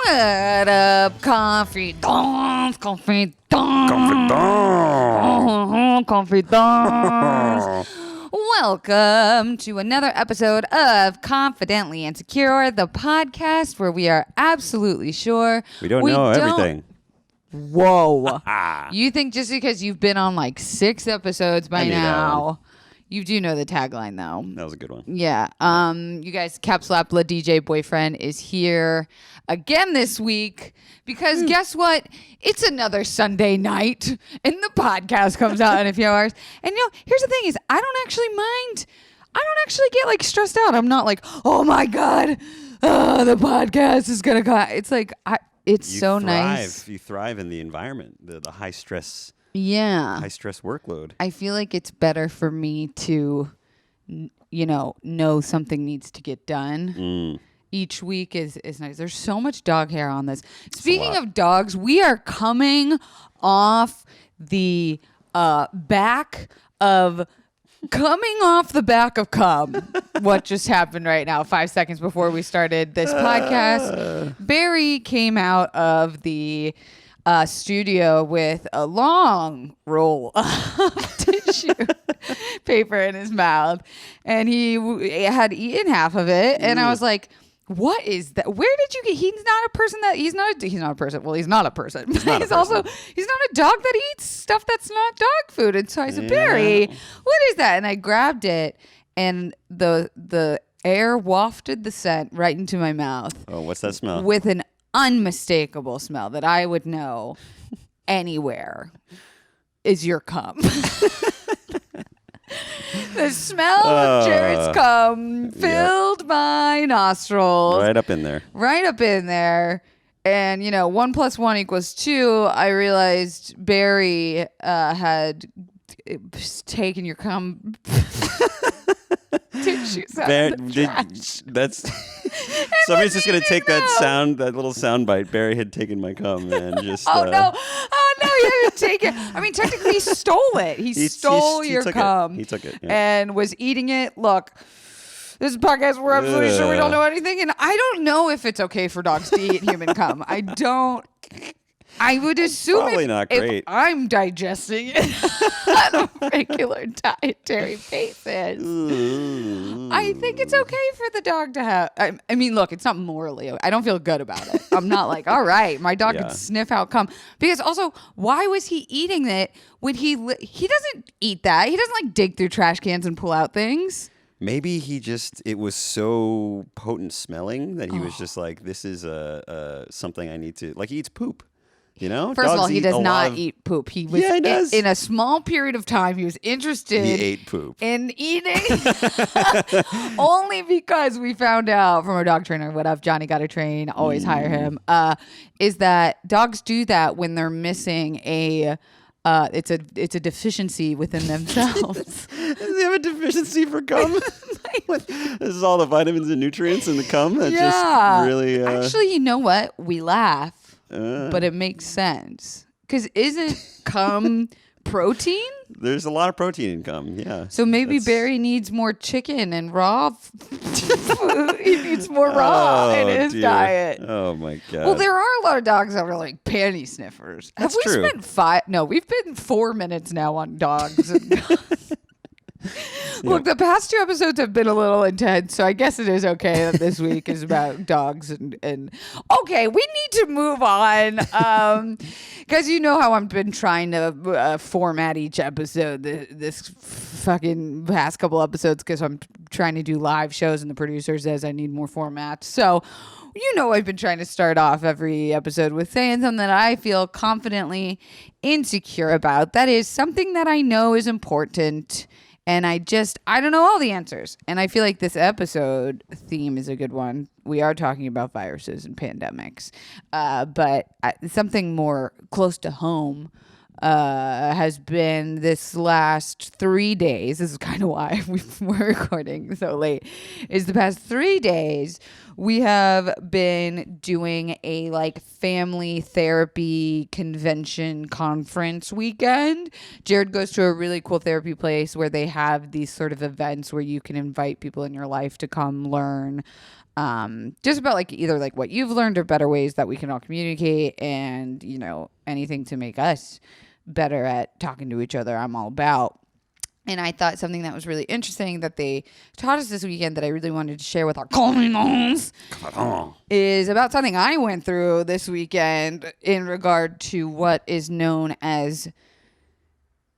What up, Confidants? Welcome to another episode of Confidently Insecure, the podcast where we are absolutely sure we don't know everything. Whoa. You think just because you've been on like 6 episodes by now, you do know the tagline though. That was a good one. Yeah. You guys, Kapslap, La DJ Boyfriend is here again this week because guess what? It's another Sunday night and the podcast comes out in a few hours. And here's the thing is I don't actually mind. I don't actually get like stressed out. I'm not like, oh my God, the podcast is going to go. It's like, it's so nice. You thrive in the environment, the high stress. Yeah. High stress workload. I feel like it's better for me to, know something needs to get done. Each week is nice. There's so much dog hair on this. Speaking of dogs, we are coming off the back of cum. What just happened right now, 5 seconds before we started this podcast. Barry came out of the studio with a long roll of tissue paper in his mouth, and he had eaten half of it. And I was like, what is that? Where did you get? He's not a person. Well, he's not a person. He's not a dog that eats stuff that's not dog food. And so I said, Barry, what is that? And I grabbed it, and the air wafted the scent right into my mouth. Oh, what's that smell? With an unmistakable smell that I would know anywhere is your cum. The smell of Jared's cum filled my nostrils. Right up in there. And, 1 + 1 = 2. I realized Barry had taken your cum tissues out of the trash. Somebody's just going to take that little sound bite. Barry had taken my cum and just... Oh, no, he didn't take it. I mean, technically, he stole it. He stole your cum. He took it. Yeah. And was eating it. Look, this is a podcast. We're absolutely sure we don't know anything. And I don't know if it's okay for dogs to eat human cum. I would assume probably not great. If I'm digesting it on a regular dietary basis, I think it's okay for the dog to have. I mean, look, it's not morally. I don't feel good about it. I'm not like, all right, my dog can sniff out cum. Because also, why was he eating it when he doesn't eat that? He doesn't like dig through trash cans and pull out things. Maybe it was so potent smelling that he was just like, this is something I need to, like he eats poop. First of all, he does not eat poop. He was in a small period of time. He was interested. He ate poop in eating, only because we found out from our dog trainer. What up, Johnny? Got to train. Always hire him. Is that dogs do that when they're missing a? It's a deficiency within themselves. Does he have a deficiency for cum? This is all the vitamins and nutrients in the cum. That just really. Actually, you know what? We laugh. But it makes sense. Because isn't cum protein? There's a lot of protein in cum, yeah. So maybe Barry needs more chicken and raw food. He needs more raw in his diet. Oh, my God. Well, there are a lot of dogs that are like panty sniffers. That's true. Have we spent No, we've been 4 minutes now on dogs. Look, the past 2 episodes have been a little intense, so I guess it is okay that this week is about dogs and okay, we need to move on because you know how I've been trying to format each episode this fucking past couple episodes because I'm trying to do live shows and the producer says I need more formats. So I've been trying to start off every episode with saying something that I feel confidently insecure about. That is something that I know is important. And I don't know all the answers. And I feel like this episode theme is a good one. We are talking about viruses and pandemics. But something more close to home has been this last 3 days. This is kind of why we're recording so late. Is the past 3 days we have been doing a family therapy convention conference weekend. Jared goes to a really cool therapy place where they have these sort of events where you can invite people in your life to come learn just about like either like what you've learned or better ways that we can all communicate, and anything to make us better at talking to each other, I'm all about. And I thought something that was really interesting that they taught us this weekend that I really wanted to share with our communons is about something I went through this weekend in regard to what is known as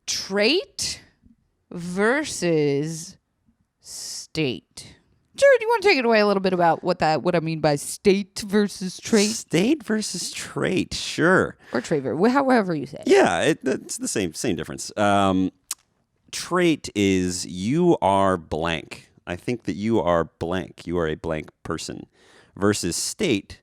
trait versus state. Jared, you want to take it away a little bit about what I mean by state versus trait? State versus trait, sure. Or trait, however you say it. Yeah, it's the same difference. Trait is you are blank. I think that you are blank. You are a blank person. Versus state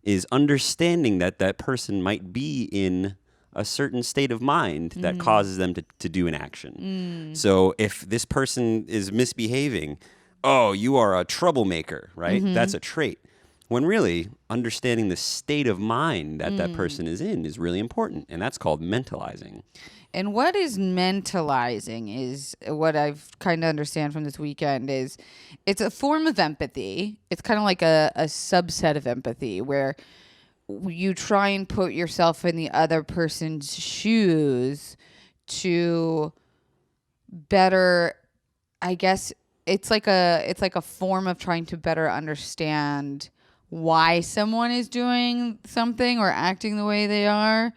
is understanding that person might be in a certain state of mind that causes them to do an action. So if this person is misbehaving, oh, you are a troublemaker, right? That's a trait. When really understanding the state of mind that person is in is really important. And that's called mentalizing. And what is mentalizing is what I've kind of understand from this weekend is it's a form of empathy. It's kind of like a subset of empathy where you try and put yourself in the other person's shoes to better, I guess it's like a form of trying to better understand why someone is doing something or acting the way they are.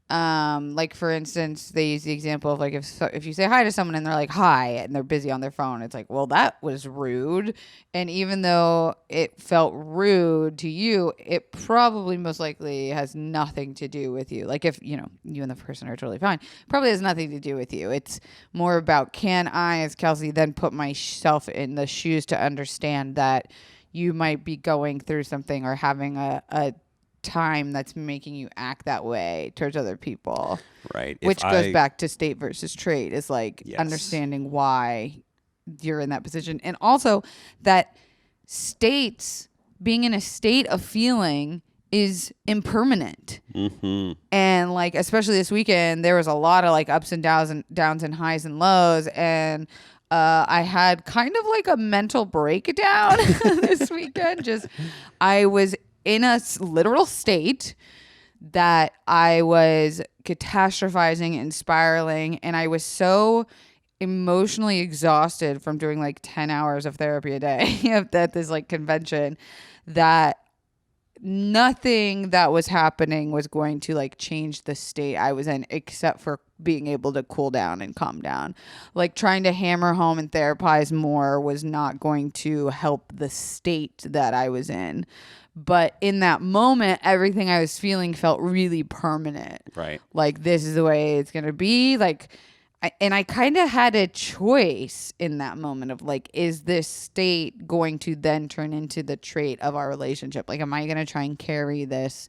Like for instance, they use the example of like if you say hi to someone and they're like hi and they're busy on their phone, it's like, well, that was rude. And even though it felt rude to you, it probably most likely has nothing to do with you. Like if you and the person are totally fine, probably has nothing to do with you. It's more about, can I as Kelsey then put myself in the shoes to understand that you might be going through something or having a time that's making you act that way towards other people, right? Which goes back to state versus trait, is like yes. understanding why you're in that position, and also that being in a state of feeling is impermanent. And like especially this weekend, there was a lot of like ups and downs and highs and lows, and I had kind of like a mental breakdown this weekend. I was in a literal state that I was catastrophizing and spiraling, and I was so emotionally exhausted from doing like 10 hours of therapy a day at this like convention that nothing that was happening was going to like change the state I was in, except for being able to cool down and calm down. Like trying to hammer home and therapize more was not going to help the state that I was in. But in that moment, everything I was feeling felt really permanent. Right. Like, this is the way it's going to be. Like, I kind of had a choice in that moment of like, is this state going to then turn into the trait of our relationship? Like, am I going to try and carry this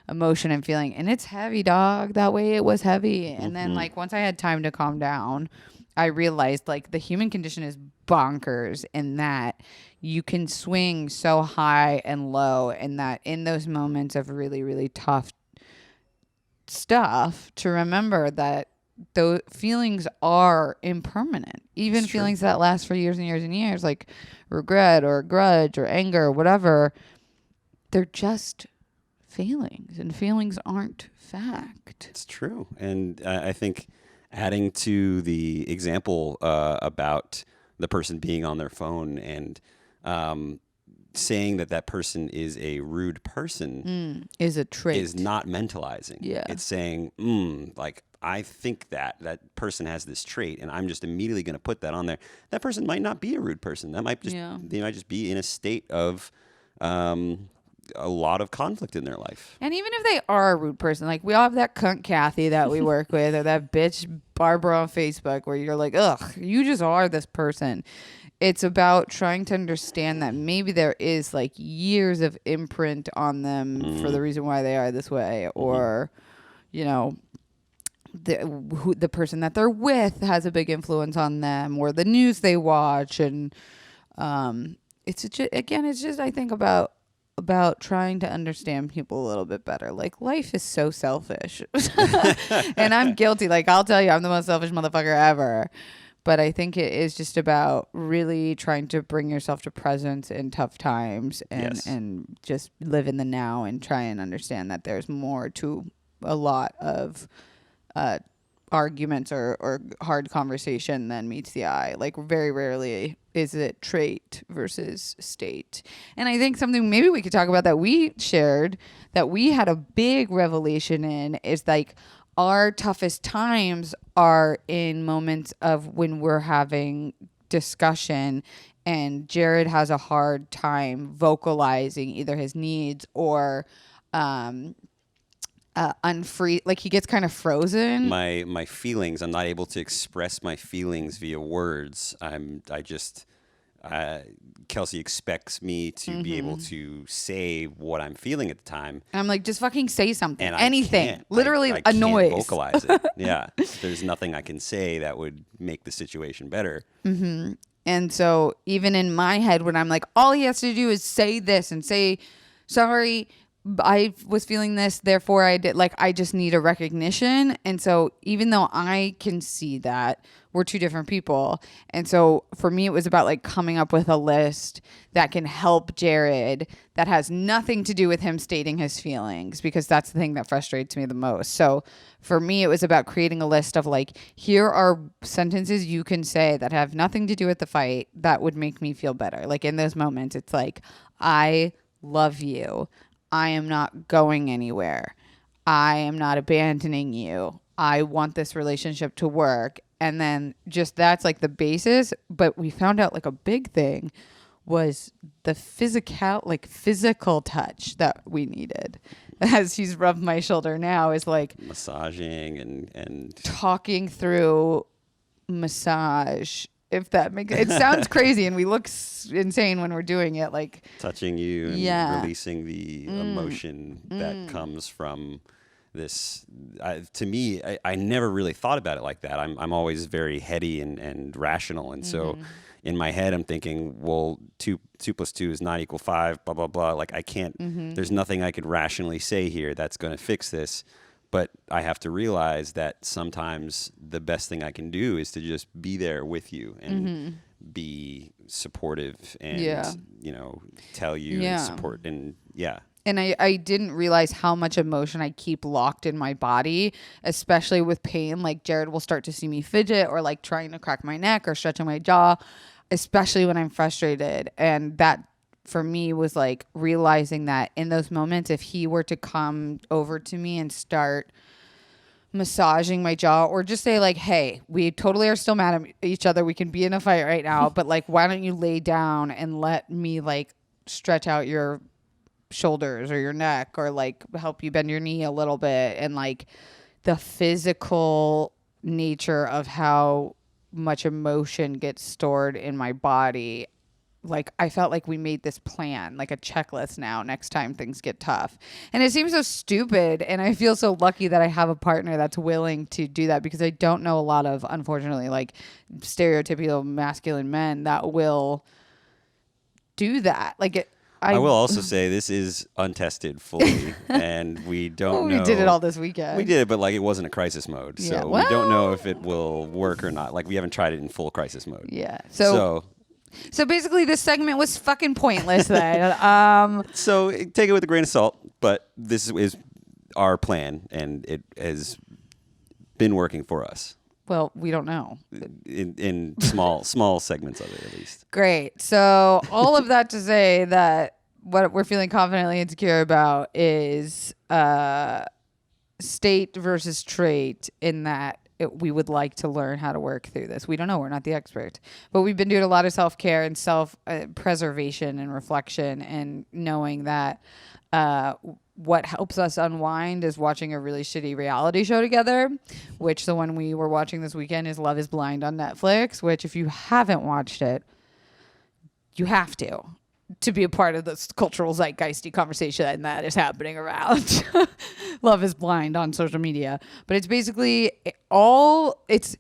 emotion and feeling? And it's heavy, dog. That way it was heavy. And then like, once I had time to calm down, I realized like the human condition is bonkers in that you can swing so high and low, and that in those moments of really, really tough stuff, to remember that those feelings are impermanent. Even feelings that last for years and years and years, like regret or grudge or anger or whatever, they're just feelings, and feelings aren't fact. It's true. And I think adding to the example about the person being on their phone and saying that person is a rude person is a trait, is not mentalizing. Yeah. It's saying, like, I think that person has this trait, and I'm just immediately going to put that on there. That person might not be a rude person. That might just they might just be in a state of a lot of conflict in their life. And even if they are a rude person, like we all have that cunt Kathy that we work with, or that bitch Barbara on Facebook, where you're like, ugh, you just are this person. It's about trying to understand that maybe there is like years of imprint on them for the reason why they are this way, or, you know, the person that they're with has a big influence on them, or the news they watch. And it's just I think about trying to understand people a little bit better. Like, life is so selfish. And I'm guilty. Like, I'll tell you, I'm the most selfish motherfucker ever. But I think it is just about really trying to bring yourself to presence in tough times and just live in the now and try and understand that there's more to a lot of arguments or hard conversation than meets the eye. Like very rarely is it trait versus state. And I think something maybe we could talk about that we shared that we had a big revelation in is like our toughest times are in moments of when we're having discussion and Jared has a hard time vocalizing either his needs or like he gets kind of frozen. My feelings, I'm not able to express my feelings via words. Kelsey expects me to be able to say what I'm feeling at the time. And I'm like, just fucking say something, and anything, literally I a noise. Can't vocalize it. Yeah, there's nothing I can say that would make the situation better. Mm-hmm. And so even in my head, when I'm like, all he has to do is say this and say, sorry, I was feeling this, therefore I did. Like, I just need a recognition. And so even though I can see that, we're two different people. And so for me, it was about like coming up with a list that can help Jared that has nothing to do with him stating his feelings, because that's the thing that frustrates me the most. So for me, it was about creating a list of like, here are sentences you can say that have nothing to do with the fight that would make me feel better. Like in those moments, it's like, I love you. I am not going anywhere. I am not abandoning you. I want this relationship to work. And then just that's like the basis. But we found out like a big thing was the physical touch that we needed. As he's rubbed my shoulder now is like massaging and talking through massage. If that makes it sounds crazy and we look insane when we're doing it, like touching you and releasing the emotion that comes from this. To me, I never really thought about it like that. I'm always very heady and rational, and so in my head I'm thinking, well, 2 + 2 is not equal 5, blah blah blah. Like I can't. There's nothing I could rationally say here that's going to fix this. But I have to realize that sometimes the best thing I can do is to just be there with you and be supportive and, tell you and support. And And I didn't realize how much emotion I keep locked in my body, especially with pain. Like Jared will start to see me fidget or like trying to crack my neck or stretching my jaw, especially when I'm frustrated. And that for me was like realizing that in those moments, if he were to come over to me and start massaging my jaw or just say like, hey, we totally are still mad at each other. We can be in a fight right now, but like, why don't you lay down and let me like stretch out your shoulders or your neck or like help you bend your knee a little bit. And like the physical nature of how much emotion gets stored in my body, like I felt like we made this plan, like a checklist now next time things get tough. And it seems so stupid. And I feel so lucky that I have a partner that's willing to do that, because I don't know a lot of, unfortunately, like stereotypical masculine men that will do that. Like I will also say this is untested fully, and we don't know. We did it all this weekend. We did it, but like it wasn't a crisis mode. So we don't know if it will work or not. Like we haven't tried it in full crisis mode. Yeah. So basically, this segment was fucking pointless then. So take it with a grain of salt, but this is our plan, and it has been working for us. Well, we don't know. In small segments of it, at least. Great. So all of that to say that what we're feeling confidently insecure about is state versus trait, in that we would like to learn how to work through this. We don't know. We're not the expert. But we've been doing a lot of self-care and self-preservation and reflection, and knowing that what helps us unwind is watching a really shitty reality show together, which the one we were watching this weekend is Love is Blind on Netflix, which if you haven't watched it, you have to be a part of this cultural zeitgeisty conversation that is happening around Love is Blind on social media. But it's basically it's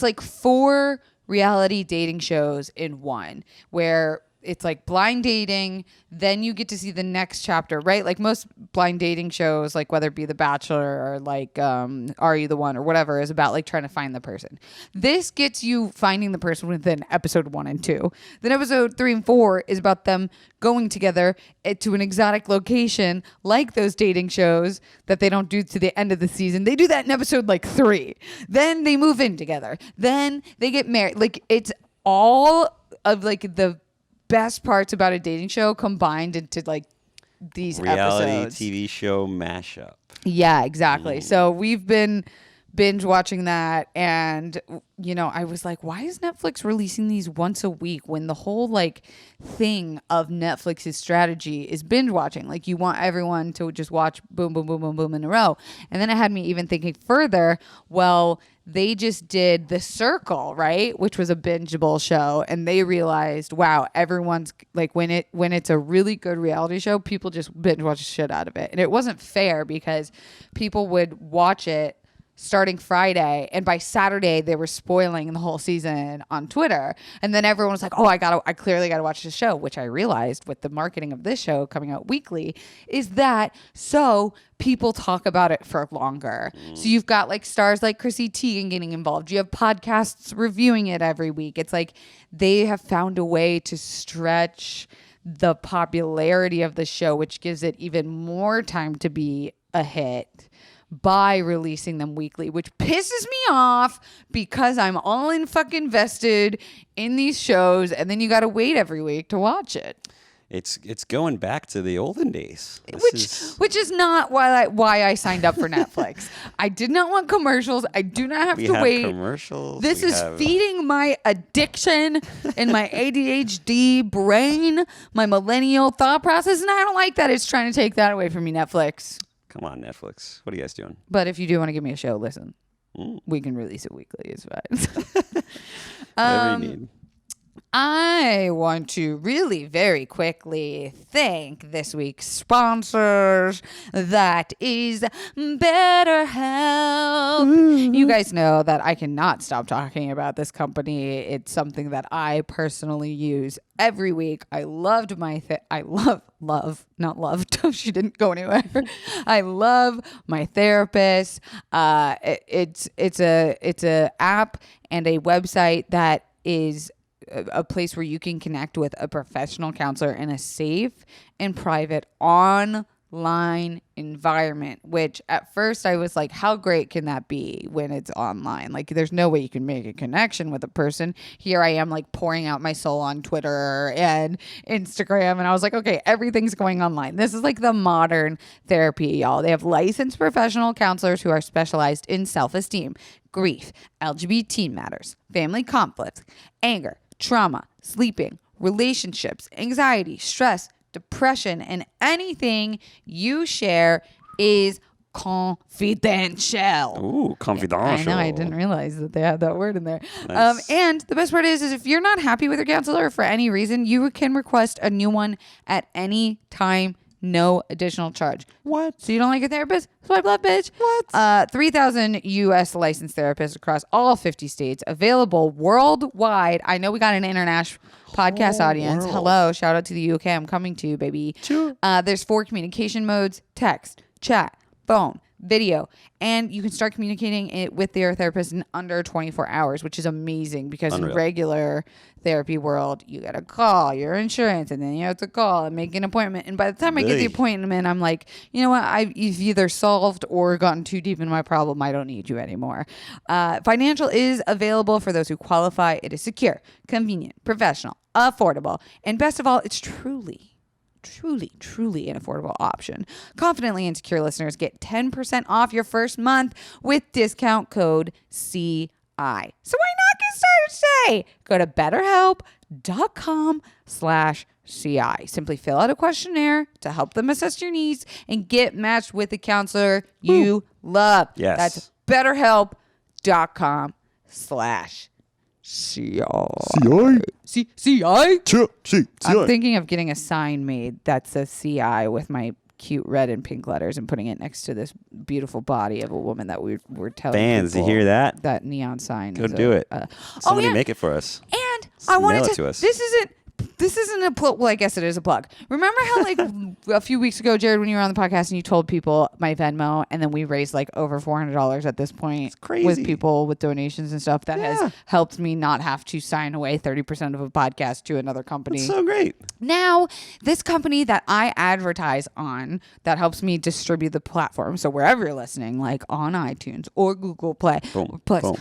like 4 reality dating shows in one, where it's like blind dating, then you get to see the next chapter, right? Like most blind dating shows, like whether it be The Bachelor or like Are You the One or whatever, is about like trying to find the person. This gets you finding the person within episode 1 and 2. Then episode 3 and 4 is about them going together to an exotic location, like those dating shows that they don't do to the end of the season. They do that in episode like 3. Then they move in together. Then they get married. Like it's all of like the best parts about a dating show combined into like these reality episodes. TV show mashup. Yeah, exactly. So we've been binge watching that, and you know, I was like, why is Netflix releasing these once a week when the whole like thing of Netflix's strategy is binge watching? Like you want everyone to just watch boom, boom, boom, boom, boom in a row. And then it had me even thinking further, well, they just did The Circle, right? Which was a bingeable show. And they realized, wow, everyone's like, when it's a really good reality show, people just binge watch the shit out of it. And it wasn't fair because people would watch it starting Friday, and by Saturday they were spoiling the whole season on Twitter. And then everyone was like, oh, I clearly gotta watch this show, which I realized with the marketing of this show coming out weekly is that so people talk about it for longer. So you've got like stars like Chrissy Teigen getting involved. You have podcasts reviewing it every week. It's like they have found a way to stretch the popularity of the show, which gives it even more time to be a hit by releasing them weekly, which pisses me off because I'm all in fucking vested in these shows, and then you got to wait every week to watch it. It's going back to the olden days. Which is not why I signed up for Netflix. I did not want commercials. I do not have to wait. Commercials. This is feeding my addiction and my ADHD brain, my millennial thought process, and I don't like that. It's trying to take that away from me, Netflix. Come on, Netflix. What are you guys doing? But if you do want to give me a show, listen. We can release it weekly. It's fine. Whatever you need. I want to really very quickly thank this week's sponsors. That is BetterHelp. You guys know that I cannot stop talking about this company. It's something that I personally use every week. I loved my not loved. She didn't go anywhere. I love my therapist. It's a app and a website that is a place where you can connect with a professional counselor in a safe and private online environment, which at first I was like, how great can that be when it's online? Like there's no way you can make a connection with a person. Here I am like pouring out my soul on Twitter and Instagram, and I was like, okay, everything's going online. This is like the modern therapy, y'all. They have licensed professional counselors who are specialized in self-esteem, grief, LGBT matters, family conflict, anger, trauma, sleeping, relationships, anxiety, stress, depression, and anything you share is confidential. Ooh, confidential. I know, I didn't realize that they had that word in there. Nice. And the best part is if you're not happy with your counselor for any reason, you can request a new one at any time. No additional charge. What? So you don't like a therapist? Swipe left, bitch. What? 3,000 U.S. licensed therapists across all 50 states, available worldwide. I know we got an international podcast audience. World. Hello. Shout out to the UK. I'm coming to you, baby. Sure. There's 4 communication modes: text, chat, phone, video, and you can start communicating it with your therapist in under 24 hours, which is amazing because in regular therapy world, you got to call your insurance and then you have to call and make an appointment. And by the time I get the appointment, I'm like, you know what? You've either solved or gotten too deep in my problem. I don't need you anymore. Financial is available for those who qualify. It is secure, convenient, professional, affordable, and best of all, it's truly an affordable option. Confidently Insecure listeners get 10% off your first month with discount code CI. So why not get started today? Go to betterhelp.com/CI. Simply fill out a questionnaire to help them assess your needs and get matched with a counselor you love. Yes. That's betterhelp.com/CI. CI? I'm thinking of getting a sign made that says CI with my cute red and pink letters and putting it next to this beautiful body of a woman that we were telling fans. You hear that? That neon sign. Go do it. Somebody make it for us. And I wanted to us. This isn't this isn't a plug. Well, I guess it is a plug. Remember how like a few weeks ago, Jared, when you were on the podcast and you told people my Venmo, and then we raised like over $400 at this point. It's crazy. With people with donations and stuff. That has helped me not have to sign away 30% of a podcast to another company. That's so great. Now, this company that I advertise on that helps me distribute the platform. So wherever you're listening, like on iTunes or Google Play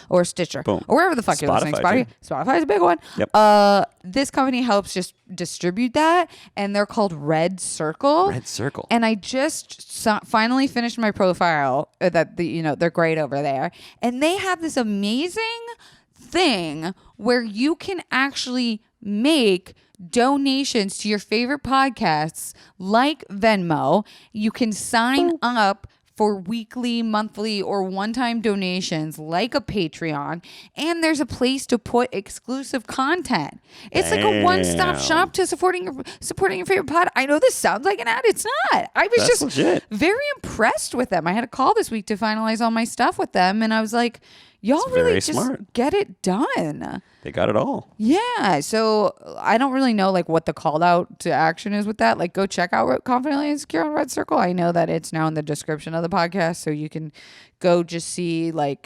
or Stitcher or wherever the fuck you're listening. Spotify is a big one. Yep. This company helps just distribute that, and they're called Red Circle. Red Circle. And I just finally finished my profile. They're great over there, and they have this amazing thing where you can actually make donations to your favorite podcasts like Venmo. You can sign up for weekly, monthly, or one-time donations like a Patreon, and there's a place to put exclusive content. It's like a one-stop shop to supporting your favorite pod. I know this sounds like an ad. It's not. I was legit. Very impressed with them. I had a call this week to finalize all my stuff with them, and I was like, y'all really just smart. Get it done. They got it all. Yeah. So I don't really know like what the call out to action is with that. Like go check out Confidently Insecure on Red Circle. I know that it's now in the description of the podcast. So you can go just see like,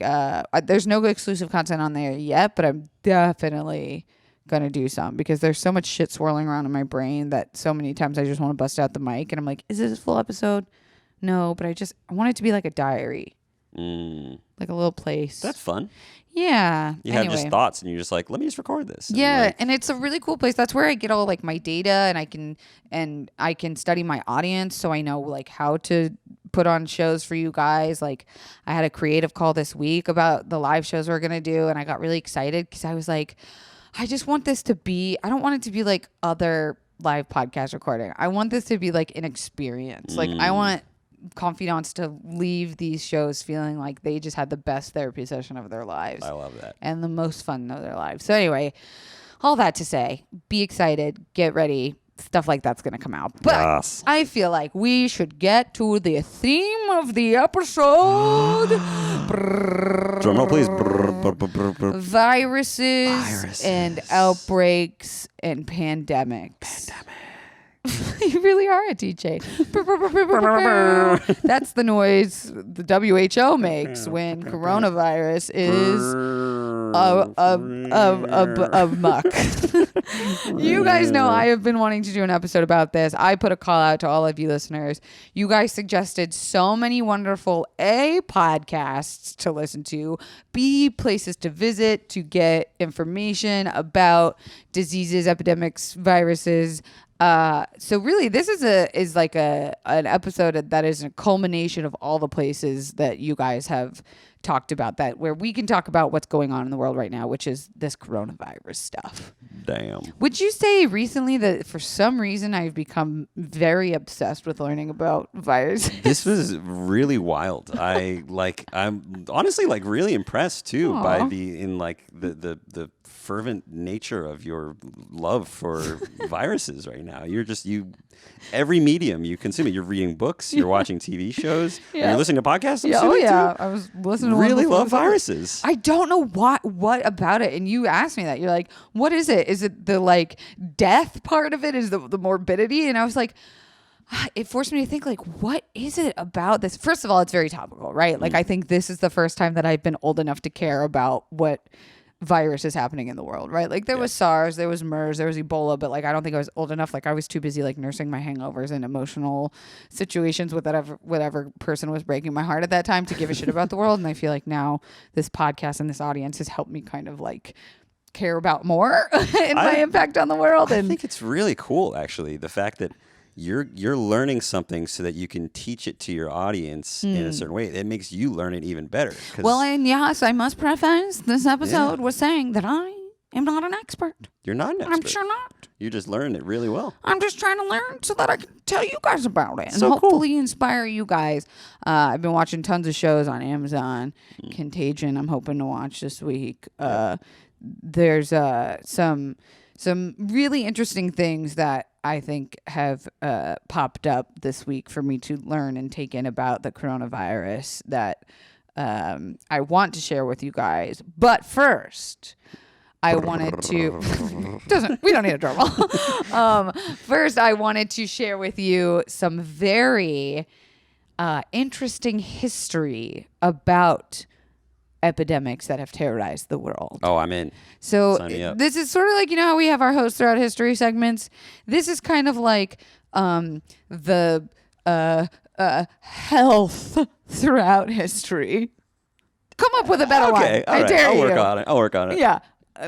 there's no exclusive content on there yet, but I'm definitely going to do some because there's so much shit swirling around in my brain that so many times I just want to bust out the mic and I'm like, is this a full episode? No, but I want it to be like a diary. Like a little place. That's fun. Yeah. You have just thoughts and you're just like, let me just record this. Yeah. And it's a really cool place. That's where I get all like my data and I can study my audience. So I know like how to put on shows for you guys. Like I had a creative call this week about the live shows we're going to do. And I got really excited because I was like, I just want this to be, I don't want it to be like other live podcast recording. I want this to be like an experience. Like I want confidants to leave these shows feeling like they just had the best therapy session of their lives. I love that. And the most fun of their lives. So anyway, all that to say, be excited, get ready. Stuff like that's going to come out. But yes. I feel like we should get to the theme of the episode. Drum roll, please. Viruses and outbreaks and pandemics. You really are a DJ. That's the noise the WHO makes when coronavirus is a muck. You guys know I have been wanting to do an episode about this. I put a call out to all of you listeners. You guys suggested so many wonderful podcasts to listen to, B, places to visit to get information about diseases, epidemics, viruses. So really this is like an episode that is a culmination of all the places that you guys have talked about that where we can talk about what's going on in the world right now, which is this coronavirus stuff. Damn. Would you say recently that for some reason I've become very obsessed with learning about viruses? This was really wild. I'm honestly like really impressed too by the fervent nature of your love for viruses right now. Every medium you consume it. You're reading books, you're watching TV shows, you're listening to podcasts. I was listening to really love viruses. I don't know what about it. And you asked me that. You're like, what is it? Is it the like death part of it? Is the morbidity? And I was like, it forced me to think like, what is it about this? First of all, it's very topical, right? Like I think this is the first time that I've been old enough to care about what virus is happening in the world, right? Like there was SARS, there was MERS, there was Ebola, but like I don't think I was old enough. Like I was too busy like nursing my hangovers and emotional situations with whatever person was breaking my heart at that time to give a shit about the world. And I feel like now this podcast and this audience has helped me kind of like care about more and my impact on the world. I think it's really cool actually, the fact that you're learning something so that you can teach it to your audience in a certain way. It makes you learn it even better. Well, and yes, I must preface this episode was saying that I am not an expert. You're not an expert. I'm sure not. You just learned it really well. I'm just trying to learn so that I can tell you guys about it and hopefully inspire you guys. I've been watching tons of shows on Amazon. Contagion, I'm hoping to watch this week. There's some really interesting things that I think have popped up this week for me to learn and take in about the coronavirus that I want to share with you guys. But first, I wanted to we don't need a drum roll. First, I wanted to share with you some very interesting history about epidemics that have terrorized the world. Oh, I'm in. So this is sort of like, you know how we have our hosts throughout history segments? This is kind of like the health throughout history. Come up with a better one. I dare you. I'll work on it. Yeah.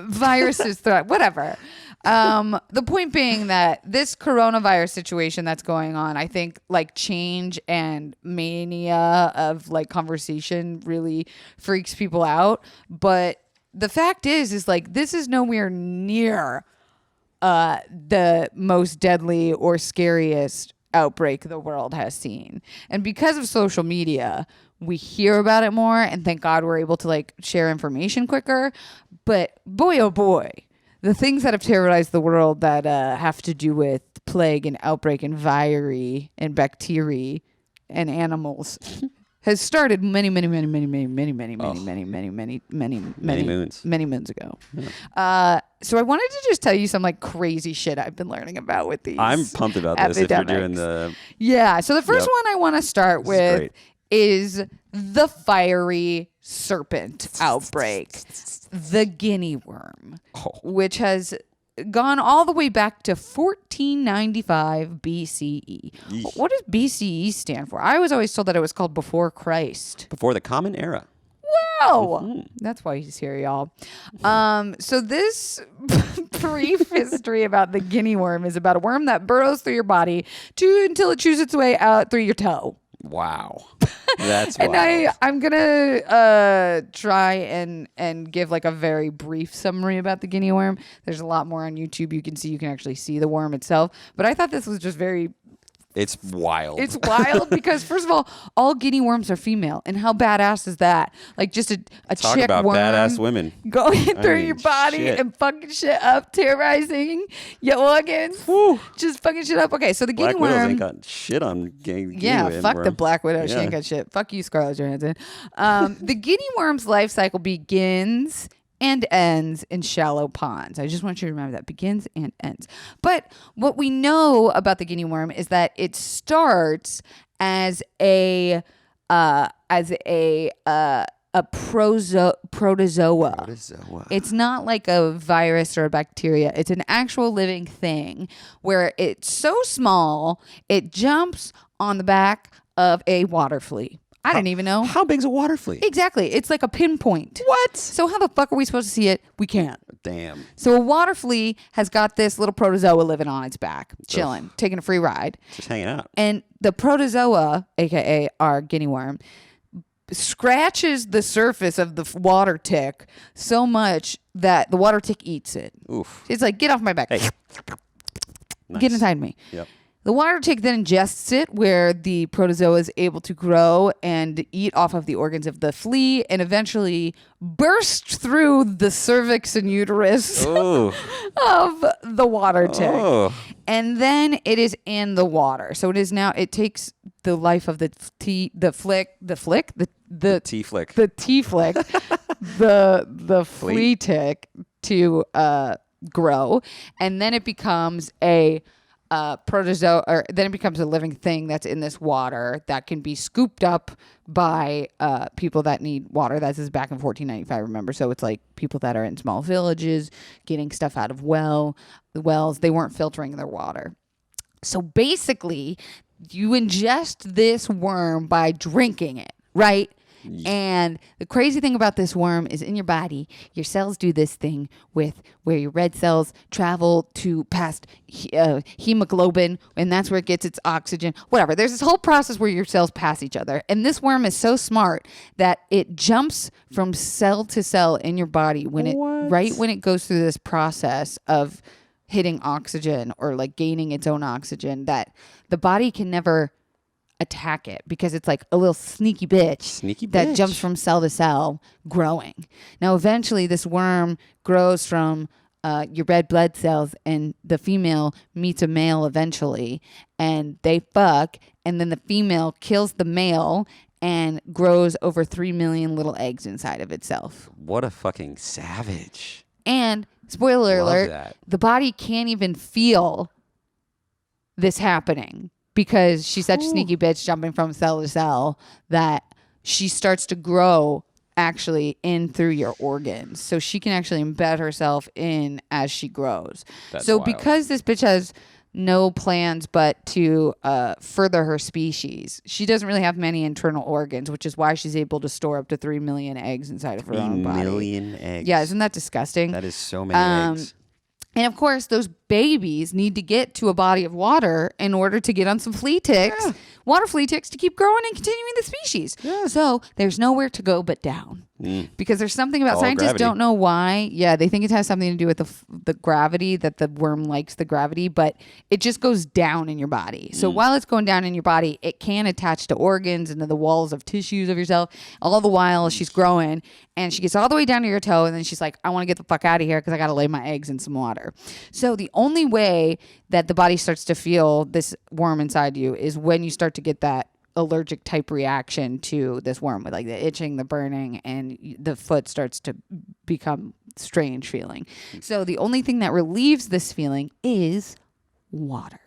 Viruses throughout, whatever. The point being that this coronavirus situation that's going on, I think like change and mania of like conversation really freaks people out. But the fact is like this is nowhere near the most deadly or scariest outbreak the world has seen. And because of social media, we hear about it more, and thank God we're able to like share information quicker. But boy, oh boy, the things that have terrorized the world that have to do with plague and outbreak and virus and bacteria and animals has started many moons ago. Yeah. So I wanted to just tell you some like crazy shit I've been learning about with these. I'm pumped about this. If you're doing the So the first one I want to start with is the fiery serpent outbreak, the Guinea worm, which has gone all the way back to 1495 BCE. Yeesh. What does BCE stand for? I was always told that it was called before Christ. Before the Common Era. Wow. Mm-hmm. That's why he's here, y'all. So this brief history about the Guinea worm is about a worm that burrows through your body until it chews its way out through your toe. Wow. That's and wild. I'm gonna try and give like a very brief summary about the Guinea worm. There's a lot more on YouTube. You can actually see the worm itself. But I thought this was just very It's wild. It's wild because, first of all Guinea worms are female. And how badass is that? Like just a Talk chick about worm badass women going through your body and fucking shit up, terrorizing your organs. Woo. Just fucking shit up. Okay, so the Guinea worm. Black Widows ain't got shit on Guinea fuck worm. the Black Widow. She ain't got shit. Fuck you, Scarlett Johansson. The Guinea worm's life cycle begins and ends in shallow ponds. I just want you to remember that. Begins and ends. But what we know about the Guinea worm is that it starts as a protozoa. It's not like a virus or a bacteria. It's an actual living thing where it's so small, it jumps on the back of a water flea. I didn't even know. How big's a water flea? Exactly. It's like a pinpoint. What? So how the fuck are we supposed to see it? We can't. Damn. So a water flea has got this little protozoa living on its back, chilling, taking a free ride. Just hanging out. And the protozoa, a.k.a. our guinea worm, scratches the surface of the water tick so much that the water tick eats it. Oof. It's like, get off my back. Hey. Nice. Get inside me. Yep. The water tick then ingests it where the protozoa is able to grow and eat off of the organs of the flea and eventually burst through the cervix and uterus of the water tick. Oh. And then it is in the water. So it takes the life of the T flick, the flea tick to grow. And then it becomes a protozoa, or then it becomes a living thing that's in this water that can be scooped up by people that need water. This is back in 1495, remember? So it's like people that are in small villages getting stuff out of wells. They weren't filtering their water. So basically, you ingest this worm by drinking it, right? And the crazy thing about this worm is in your body, your cells do this thing with where your red cells travel to past hemoglobin, and that's where it gets its oxygen. Whatever. There's this whole process where your cells pass each other. And this worm is so smart that it jumps from cell to cell in your body when it goes through this process of hitting oxygen or like gaining its own oxygen, that the body can never attack it because it's like a little sneaky bitch that jumps from cell to cell growing. Now, eventually this worm grows from your red blood cells, and the female meets a male eventually, and they fuck, and then the female kills the male and grows over 3 million little eggs inside of itself. What a fucking savage. And spoiler Love alert, that. the body can't even feel this happening because she's such a sneaky bitch jumping from cell to cell that she starts to grow actually in through your organs. So she can actually embed herself in as she grows. That's so wild. Because this bitch has no plans but to further her species, she doesn't really have many internal organs, which is why she's able to store up to 3 million eggs inside of her own body. 3 million eggs. Yeah, isn't that disgusting? That is so many eggs. And of course, those babies need to get to a body of water in order to get on some flea ticks, water flea ticks, to keep growing and continuing the species. Yeah. So there's nowhere to go but down. Because there's something about scientists don't know why. Yeah, they think it has something to do with the gravity, that the worm likes the gravity, but it just goes down in your body. So while it's going down in your body, it can attach to organs and to the walls of tissues of yourself. All the while she's growing, and she gets all the way down to your toe, and then she's like, I want to get the fuck out of here because I got to lay my eggs in some water. So the only way that the body starts to feel this worm inside you is when you start to get that allergic type reaction to this worm, with like the itching, the burning, and the foot starts to become strange feeling. So the only thing that relieves this feeling is water.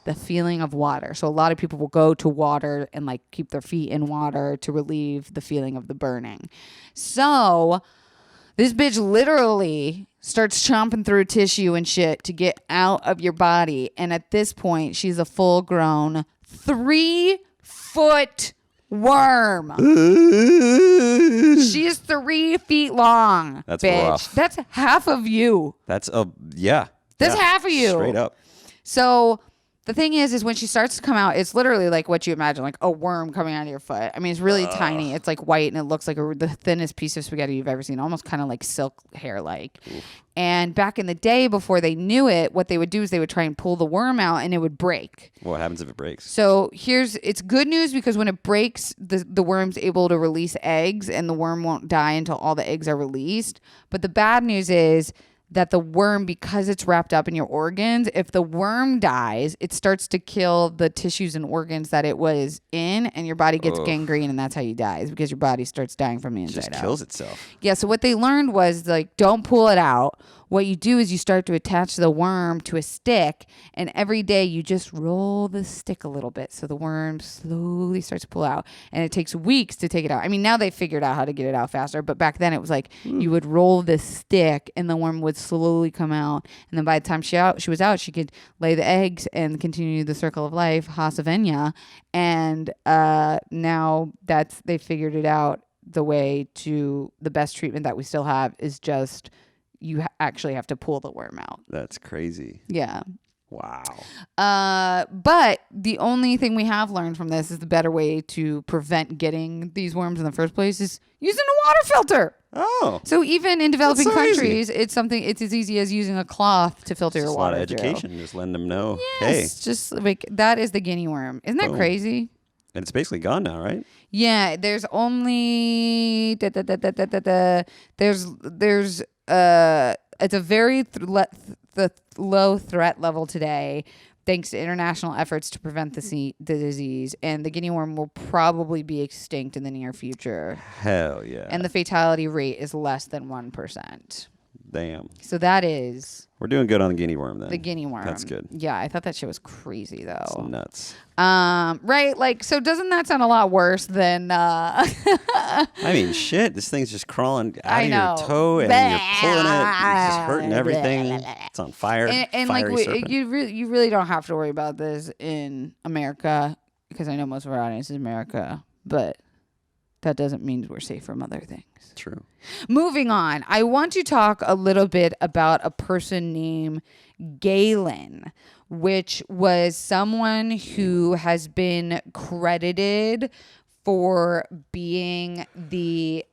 The feeling of water. So a lot of people will go to water and like keep their feet in water to relieve the feeling of the burning. So this bitch literally starts chomping through tissue and shit to get out of your body. And at this point, she's a full grown 3-foot worm. She is 3 feet long. That's bitch. rough. That's half of you. That's That's half of you. Straight up. So the thing is when she starts to come out, it's literally like what you imagine, like a worm coming out of your foot. I mean, it's really tiny. It's like white, and it looks like the thinnest piece of spaghetti you've ever seen, almost kind of like silk hair-like. And back in the day, before they knew it, what they would do is they would try and pull the worm out, and it would break. What happens if it breaks? So it's good news, because when it breaks, the worm's able to release eggs, and the worm won't die until all the eggs are released. But the bad news is that the worm, because it's wrapped up in your organs, if the worm dies, it starts to kill the tissues and organs that it was in, and your body gets gangrene, and that's how you die, is because your body starts dying from the inside out. It just kills itself. Yeah, so what they learned was, like, don't pull it out. What you do is you start to attach the worm to a stick, and every day you just roll the stick a little bit so the worm slowly starts to pull out, and it takes weeks to take it out. I mean, now they figured out how to get it out faster, but back then it was like you would roll this stick and the worm would slowly come out, and then by the time she was out, she could lay the eggs and continue the circle of life, Hasavenya, and now they figured it out. The best treatment that we still have is just you actually have to pull the worm out. That's crazy. Yeah. Wow. But the only thing we have learned from this is the better way to prevent getting these worms in the first place is using a water filter. Oh. So even in developing countries, it's as easy as using a cloth to filter your water. It's a lot of education. Just letting them know, yes, just like that is the guinea worm. Isn't that crazy? And it's basically gone now, right? Yeah, there's only it's a very low threat level today, thanks to international efforts to prevent the disease, and the guinea worm will probably be extinct in the near future. Hell yeah. And the fatality rate is less than 1%. Damn. So that is... We're doing good on the guinea worm then. The guinea worm. That's good. Yeah, I thought that shit was crazy though. It's nuts. Right? Like, so doesn't that sound a lot worse than... I mean, shit, this thing's just crawling out of your toe, and you're pulling it. It's just hurting everything. It's on fire. And like, you really don't have to worry about this in America, because I know most of our audience is America, but that doesn't mean we're safe from other things. True. Moving on, I want to talk a little bit about a person named Galen, which was someone who has been credited for being the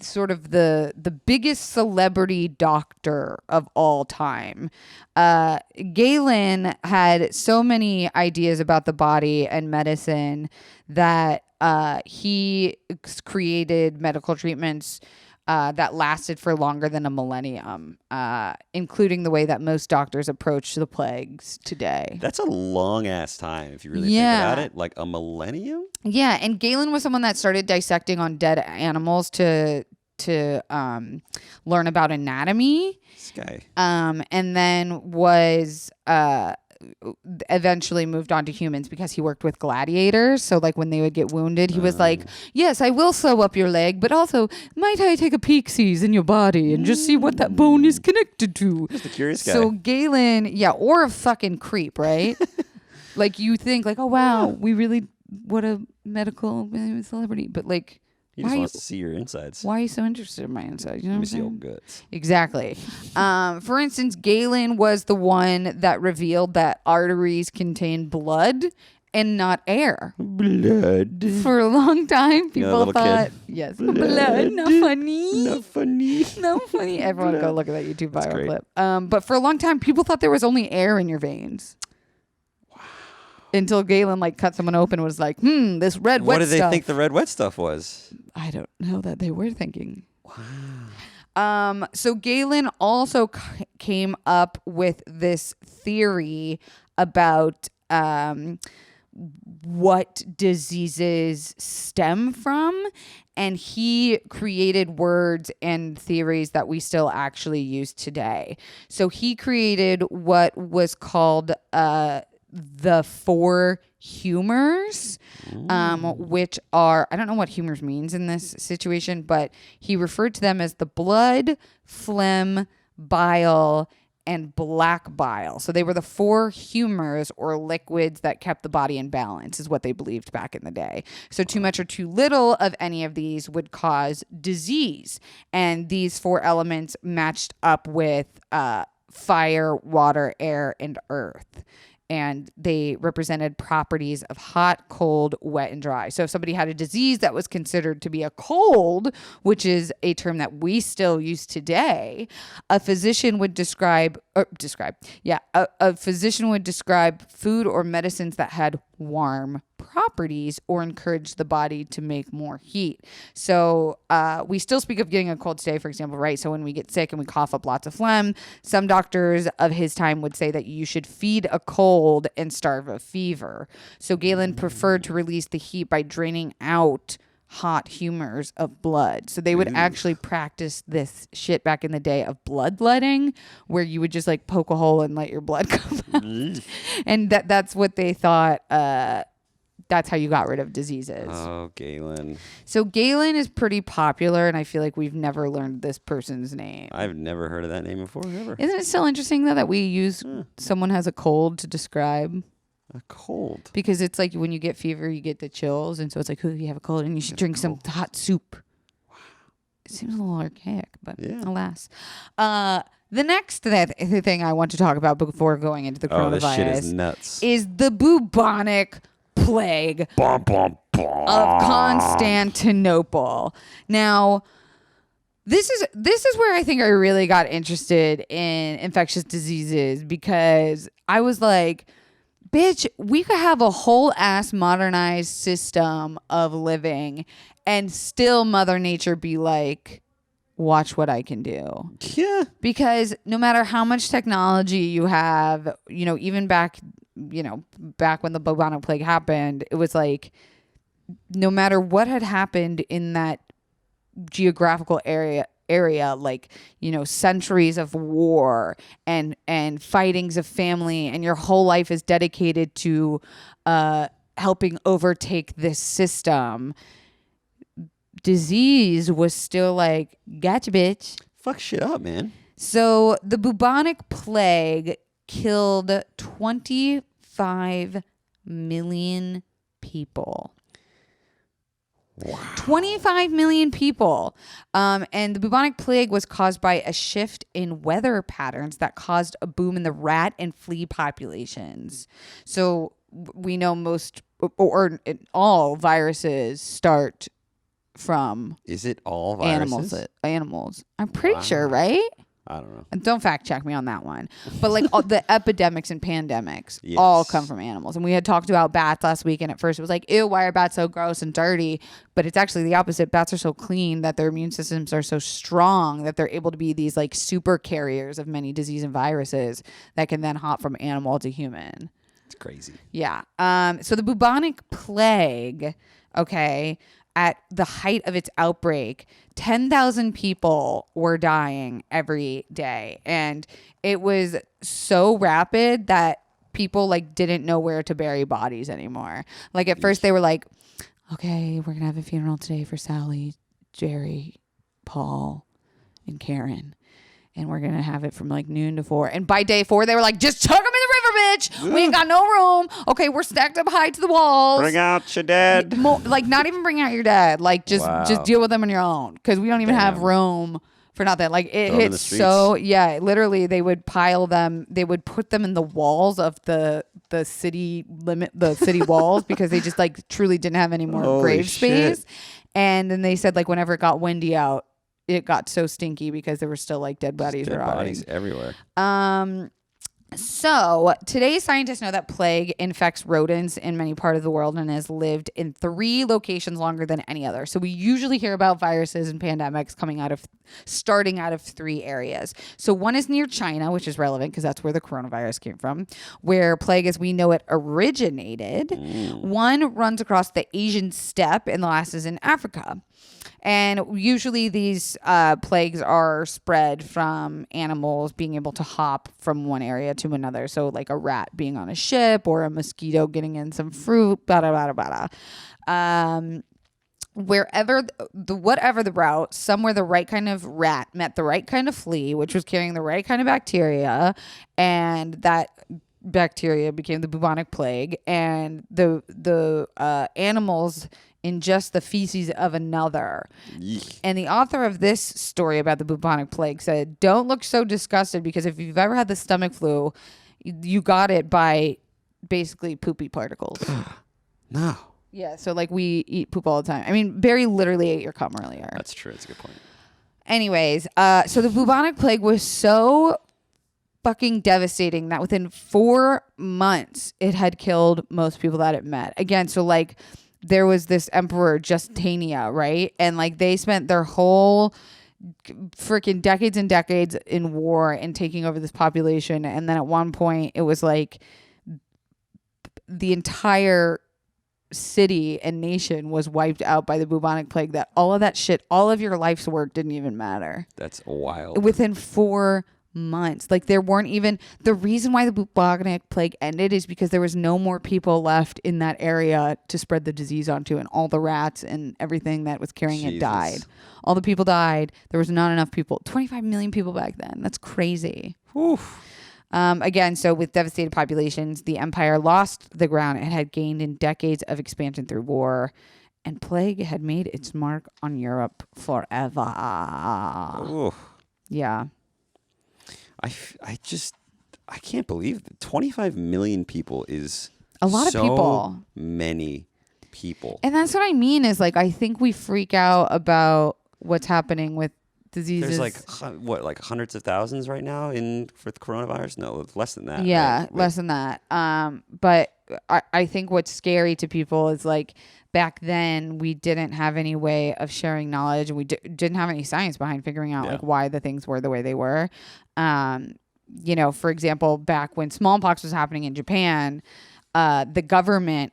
sort of the biggest celebrity doctor of all time. Galen had so many ideas about the body and medicine that he created medical treatments that lasted for longer than a millennium, including the way that most doctors approach the plagues today. That's a long ass time if you really think about it. Like a millennium? Yeah, and Galen was someone that started dissecting on dead animals to to learn about anatomy. This guy. And then was eventually moved on to humans because he worked with gladiators. So like when they would get wounded, he was like, yes, I will sew up your leg, but also might I take a peek-sees in your body and just see what that bone is connected to. Just a curious guy. So Galen, or a fucking creep, right? Like you think like, oh wow, we really, what a medical celebrity. But like, he just wants to see your insides. Why are you so interested in my insides? You know what I'm old guts. Exactly. For instance, Galen was the one that revealed that arteries contain blood and not air. Blood. For a long time, people thought, kid. yes, blood, not funny. Not funny. Not funny. Everyone go look at that YouTube viral clip. But for a long time, people thought there was only air in your veins. Until Galen like cut someone open and was like, this red wet stuff. What did they think the red wet stuff was? I don't know that they were thinking. Wow. So Galen also came up with this theory about what diseases stem from. And he created words and theories that we still actually use today. So he created what was called the 4 humors, which are, I don't know what humors means in this situation, but he referred to them as the blood, phlegm, bile, and black bile. So they were the 4 humors or liquids that kept the body in balance, is what they believed back in the day. So too much or too little of any of these would cause disease. And these 4 elements matched up with fire, water, air, and earth. And they represented properties of hot, cold, wet, and dry. So if somebody had a disease that was considered to be a cold, which is a term that we still use today, a physician would describe food or medicines that had warm properties or encourage the body to make more heat. So we still speak of getting a cold today, for example, right? So when we get sick and we cough up lots of phlegm, some doctors of his time would say that you should feed a cold and starve a fever. So Galen preferred to release the heat by draining out hot humors of blood. So they would actually practice this shit back in the day of bloodletting, where you would just like poke a hole and let your blood come out. And that's what they thought that's how you got rid of diseases. Oh, Galen. So Galen is pretty popular, and I feel like we've never learned this person's name. I've never heard of that name before, ever. Isn't it still interesting, though, that we use someone has a cold to describe? A cold? Because it's like when you get fever, you get the chills, and so it's like, oh, you have a cold, and you should drink some hot soup. Wow. It seems a little archaic, but alas. The next thing I want to talk about before going into the coronavirus this shit is nuts. Is the Bubonic Plague of Constantinople. Now, this is where I think I really got interested in infectious diseases, because I was like, bitch, we could have a whole ass modernized system of living and still Mother Nature be like, watch what I can do. Yeah. Because no matter how much technology you have, even back when the Bubonic Plague happened, it was like, no matter what had happened in that geographical area, like, centuries of war and fightings of family, and your whole life is dedicated to helping overtake this system, disease was still like, gotcha, bitch. Fuck shit up, man. So the Bubonic Plague killed 25 million people. Wow. 25 million people. And the Bubonic Plague was caused by a shift in weather patterns that caused a boom in the rat and flea populations. So we know most or all viruses start from... Is it all viruses? Animals. I'm pretty sure, right? I don't know. And don't fact check me on that one. But like the epidemics and pandemics all come from animals. And we had talked about bats last week, and at first it was like, ew, why are bats so gross and dirty? But it's actually the opposite. Bats are so clean that their immune systems are so strong that they're able to be these like super carriers of many disease and viruses that can then hop from animal to human. It's crazy. Yeah. So the Bubonic Plague, okay, at the height of its outbreak, 10,000 people were dying every day. And it was so rapid that people like didn't know where to bury bodies anymore. Like at first they were like, okay, we're going to have a funeral today for Sally, Jerry, Paul, and Karen. And we're going to have it from like noon to 4. And by day 4, they were like, just chuck them in the river, bitch. We ain't got no room. Okay, we're stacked up high to the walls. Bring out your dead. Like not even bring out your dead. Like just deal with them on your own. Because we don't even have room for nothing. Like it hits so, literally they would pile them. They would put them in the walls of the city walls because they just like truly didn't have any more grave space. And then they said like whenever it got windy out, it got so stinky because there were still like dead bodies everywhere. So today scientists know that plague infects rodents in many parts of the world and has lived in 3 locations longer than any other. So we usually hear about viruses and pandemics starting out of 3 areas. So one is near China, which is relevant because that's where the coronavirus came from, where plague as we know it originated. One runs across the Asian steppe and the last is in Africa. And usually these plagues are spread from animals being able to hop from one area to another. So like a rat being on a ship or a mosquito getting in some fruit, whatever the route, somewhere the right kind of rat met the right kind of flea, which was carrying the right kind of bacteria, and that bacteria became the bubonic plague, and the animals ingest the feces of another. Yeesh. And the author of this story about the bubonic plague said, don't look so disgusted because if you've ever had the stomach flu, you got it by basically poopy particles. No. Yeah, so like we eat poop all the time. I mean, Barry literally ate your cum earlier. That's true. That's a good point. Anyways, so the bubonic plague was so fucking devastating that within 4 months it had killed most people that it met. Again, so like there was this emperor Justinian, right? And like they spent their whole freaking decades and decades in war and taking over this population. And then at one point it was like the entire city and nation was wiped out by the bubonic plague, that all of that shit, all of your life's work didn't even matter. That's wild. Within 4 months. Like there weren't even, the reason why the bubonic plague ended is because there was no more people left in that area to spread the disease onto, and all the rats and everything that was carrying it died. All the people died. There was not enough people. 25 million people back then. That's crazy. Oof. Again, so with devastated populations, the empire lost the ground it had gained in decades of expansion through war, and plague had made its mark on Europe forever. Oof. Yeah. I can't believe that 25 million people is a lot of people. Many people. And that's what I mean is like, I think we freak out about what's happening with diseases. There's like hundreds of thousands right now for the coronavirus? No, less than that. Yeah, right? Less than that. But I think what's scary to people is like back then we didn't have any way of sharing knowledge, and we didn't have any science behind figuring out like why the things were the way they were. You know, for example, back when smallpox was happening in Japan, the government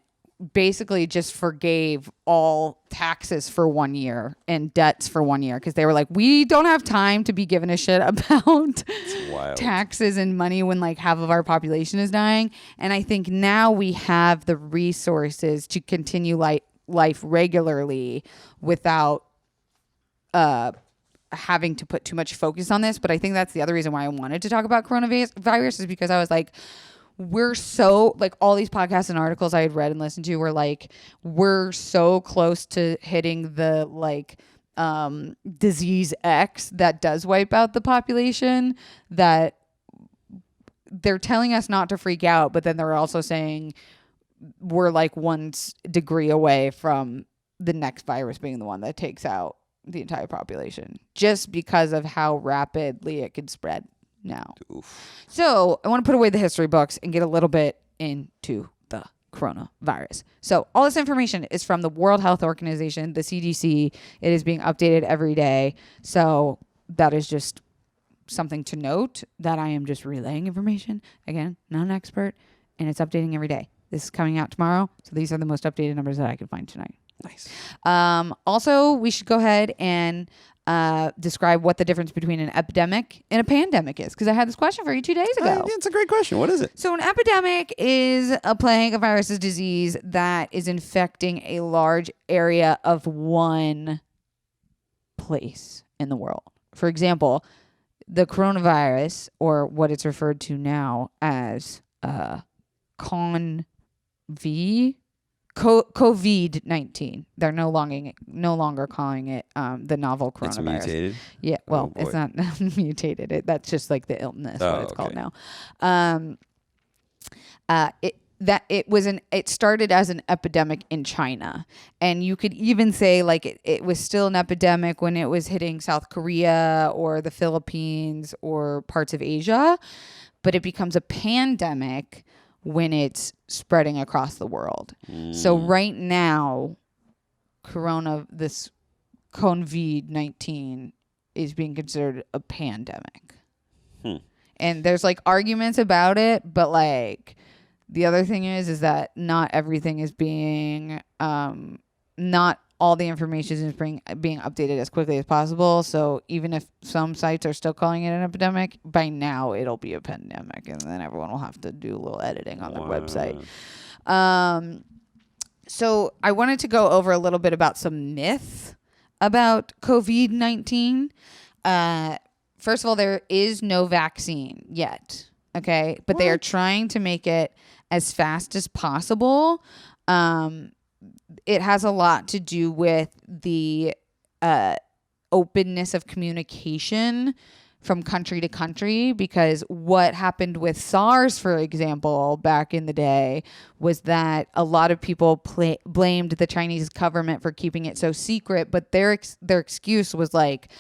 basically just forgave all taxes for 1 year and debts for 1 year because they were like, we don't have time to be giving a shit about taxes and money when like half of our population is dying. And I think now we have the resources to continue life regularly without having to put too much focus on this. But I think that's the other reason why I wanted to talk about coronavirus is because I was like, we're so like all these podcasts and articles I had read and listened to were like, we're so close to hitting the like disease X that does wipe out the population that they're telling us not to freak out. But then they're also saying we're like 1 degree away from the next virus being the one that takes out the entire population just because of how rapidly it could spread now. Oof. So I want to put away the history books and get a little bit into the coronavirus. So all this information is from the World Health Organization, the CDC. It is being updated every day. So that is just something to note that I am just relaying information. Again, not an expert, and it's updating every day. This is coming out tomorrow. So these are the most updated numbers that I could find tonight. Nice. Also, we should go ahead and describe what the difference between an epidemic and a pandemic is, because I had this question for you 2 days ago. It's a great question. What is it? So an epidemic is a plague, a virus, a disease that is infecting a large area of one place in the world. For example, the coronavirus, or what it's referred to now as COVID-19. They're no longer calling it the novel coronavirus. It's mutated? Yeah, well, it's not mutated. That's just like the illness, what it's called now. It started as an epidemic in China, and you could even say like it was still an epidemic when it was hitting South Korea or the Philippines or parts of Asia, but it becomes a pandemic when it's spreading across the world. So right now, this COVID-19 is being considered a pandemic. And there's like arguments about it, but like the other thing is that not everything is being, not all the information is being updated as quickly as possible. So even if some sites are still calling it an epidemic, by now it'll be a pandemic, and then everyone will have to do a little editing on their website. So I wanted to go over a little bit about some myths about COVID-19. First of all, there is no vaccine yet. Okay. But they are trying to make it as fast as possible. It has a lot to do with the openness of communication from country to country, because what happened with SARS, for example, back in the day, was that a lot of people blamed the Chinese government for keeping it so secret, but their excuse was like,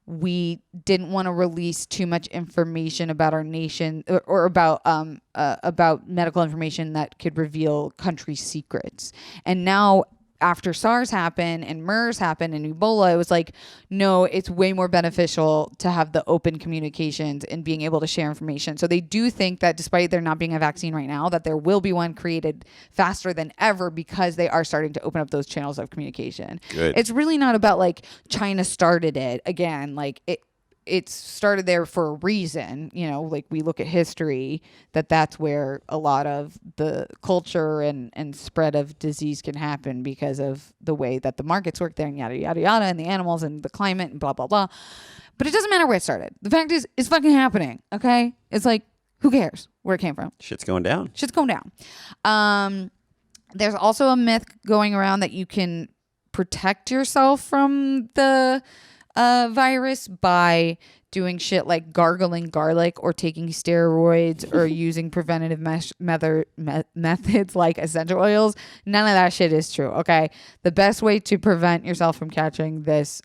we didn't want to release too much information about our nation or about medical information that could reveal country secrets. And now, after SARS happened and MERS happened and Ebola, it was like, no, it's way more beneficial to have the open communications and being able to share information. So they do think that despite there not being a vaccine right now, that there will be one created faster than ever, because they are starting to open up those channels of communication. Good. It's really not about like China started it. Again, like it started there for a reason, like we look at history, that's where a lot of the culture and spread of disease can happen, because of the way that the markets work there and yada, yada, yada, and the animals and the climate and blah, blah, blah. But it doesn't matter where it started. The fact is, it's fucking happening. Okay. It's like, who cares where it came from? Shit's going down. There's also a myth going around that you can protect yourself from the virus by doing shit like gargling garlic or taking steroids or using preventative methods like essential oils. None of that shit is true. Okay. The best way to prevent yourself from catching this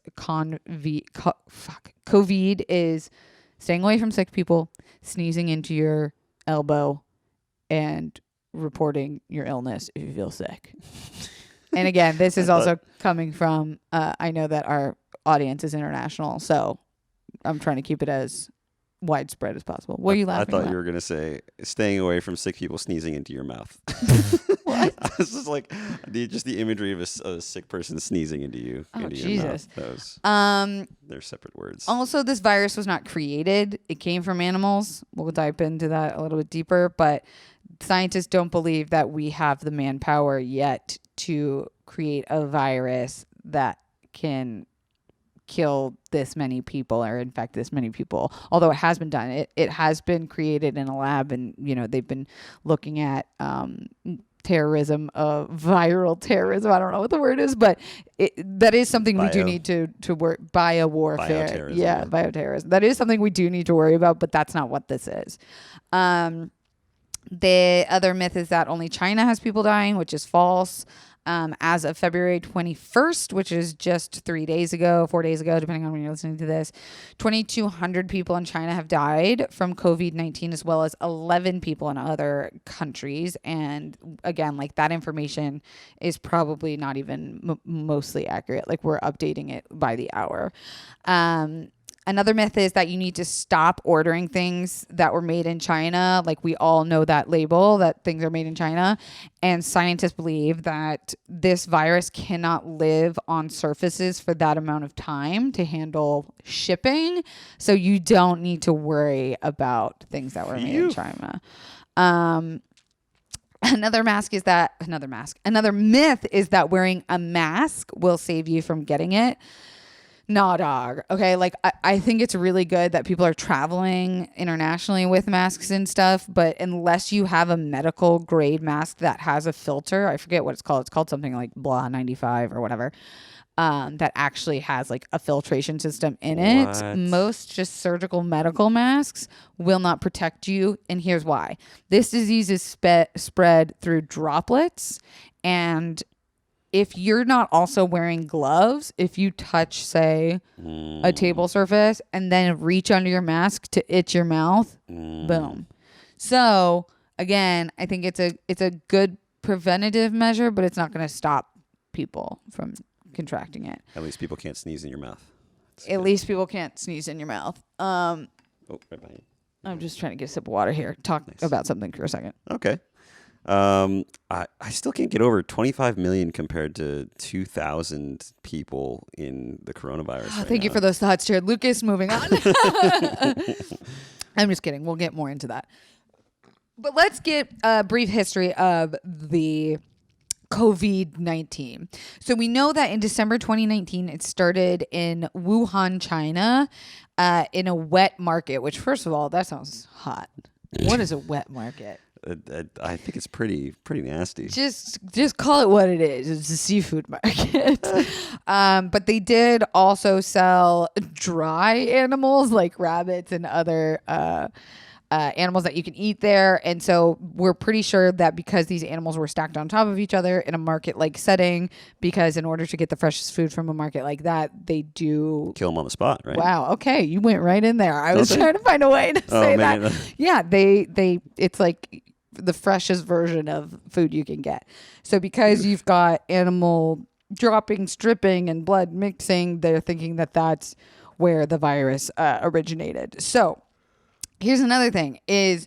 COVID is staying away from sick people, sneezing into your elbow, and reporting your illness if you feel sick. And again, this is also coming from, I know that our audience is international, so I'm trying to keep it as widespread as possible. What are you laughing I thought about? you were going to say staying away from sick people sneezing into your mouth. What? This is like just the imagery of a sick person sneezing into you. Oh, into Jesus. Your mouth. They're separate words. Also, this virus was not created. It came from animals. We'll dive into that a little bit deeper, but scientists don't believe that we have the manpower yet to create a virus that can kill this many people or infect this many people, although it has been done. It has been created in a lab, and they've been looking at terrorism, viral terrorism. I don't know what the word is, but that is something we do need to work. Biowarfare. Bioterrorism. That is something we do need to worry about, but that's not what this is. The other myth is that only China has people dying, which is false. As of February 21st, which is just 4 days ago, depending on when you're listening to this, 2,200 people in China have died from COVID-19, as well as 11 people in other countries. And again, like that information is probably not even mostly accurate. Like we're updating it by the hour. Another myth is that you need to stop ordering things that were made in China. Like we all know that label that things are made in China. And scientists believe that this virus cannot live on surfaces for that amount of time to handle shipping. So you don't need to worry about things that were made in China. Another myth is that wearing a mask will save you from getting it. Nah, dog. Okay, like I think it's really good that people are traveling internationally with masks and stuff, but unless you have a medical grade mask that has a filter, I forget what it's called. It's called something like blah 95 or whatever. That actually has like a filtration system in it. Most just surgical medical masks will not protect you. And here's why. This disease is spread through droplets. And if you're not also wearing gloves, if you touch, say, a table surface and then reach under your mask to itch your mouth, boom. So again, I think it's a good preventative measure, but it's not going to stop people from contracting it. At least people can't sneeze in your mouth. At least people can't sneeze in your mouth. Right behind you. I'm just trying to get a sip of water here. Talk about something for a second. Okay. I still can't get over 25 million compared to 2,000 people in the coronavirus. Thank you for those thoughts, Jared. Lucas, moving on. I'm just kidding. We'll get more into that. But let's get a brief history of the COVID-19. So we know that in December 2019, it started in Wuhan, China, in a wet market, which first of all, that sounds hot. What is a wet market? I think it's pretty nasty. Just call it what it is. It's a seafood market. But they did also sell dry animals like rabbits and other animals that you can eat there. And so we're pretty sure that because these animals were stacked on top of each other in a market-like setting, because in order to get the freshest food from a market like that, they do kill them on the spot, right? Wow. Okay, you went right in there. I was trying to find a way to say that. Yeah, they it's like the freshest version of food you can get. So because you've got animal dropping, stripping, and blood mixing, they're thinking that that's where the virus originated. So here's another thing is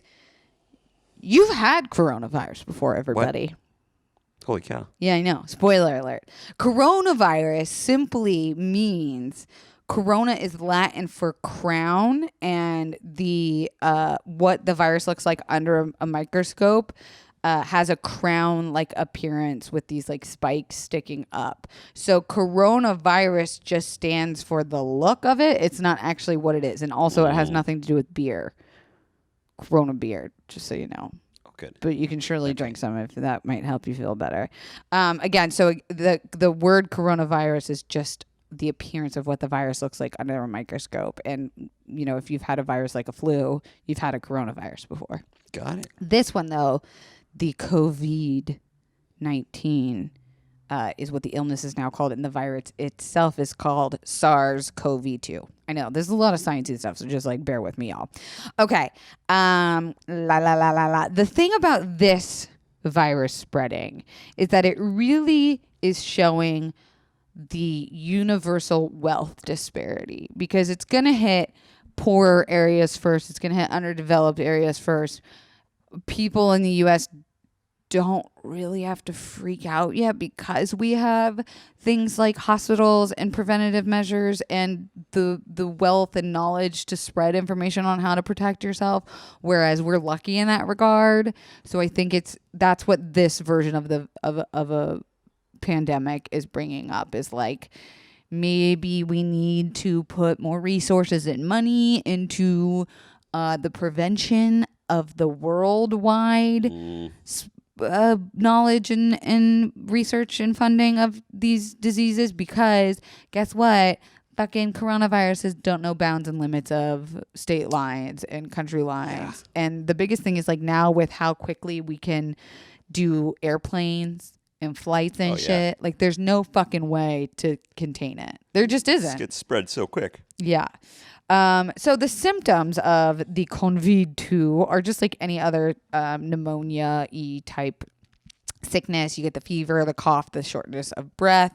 you've had coronavirus before, everybody. What? Holy cow. Yeah, I know. Spoiler alert. Coronavirus simply means corona is Latin for crown, and the what the virus looks like under a microscope has a crown-like appearance with these like spikes sticking up. So coronavirus just stands for the look of it. It's not actually what it is. And also it has nothing to do with beer. Corona beer, just so you know. Oh, good. But you can surely drink some if that might help you feel better. Again, so the word coronavirus is just the appearance of what the virus looks like under a microscope. And, you know, if you've had a virus like a flu, you've had a coronavirus before. Got it. This one, though, the COVID-19 is what the illness is now called, and the virus itself is called SARS-CoV-2. I know, there's a lot of sciencey stuff, so just like bear with me, y'all. Okay. The thing about this virus spreading is that it really is showing the universal wealth disparity, because it's going to hit poorer areas first. It's going to hit underdeveloped areas first. People in the U.S. don't really have to freak out yet because we have things like hospitals and preventative measures and the wealth and knowledge to spread information on how to protect yourself, whereas we're lucky in that regard. So I think that's what this version of a pandemic is bringing up, is like maybe we need to put more resources and money into the prevention of the worldwide knowledge and research and funding of these diseases, because guess what? Fucking coronaviruses don't know bounds and limits of state lines and country lines. Yeah. And the biggest thing is like now with how quickly we can do airplanes and flights and shit, like there's no fucking way to contain it. There just isn't. It gets spread so quick. Yeah. So the symptoms of the COVID-2 are just like any other pneumonia-y type sickness. You get the fever, the cough, the shortness of breath.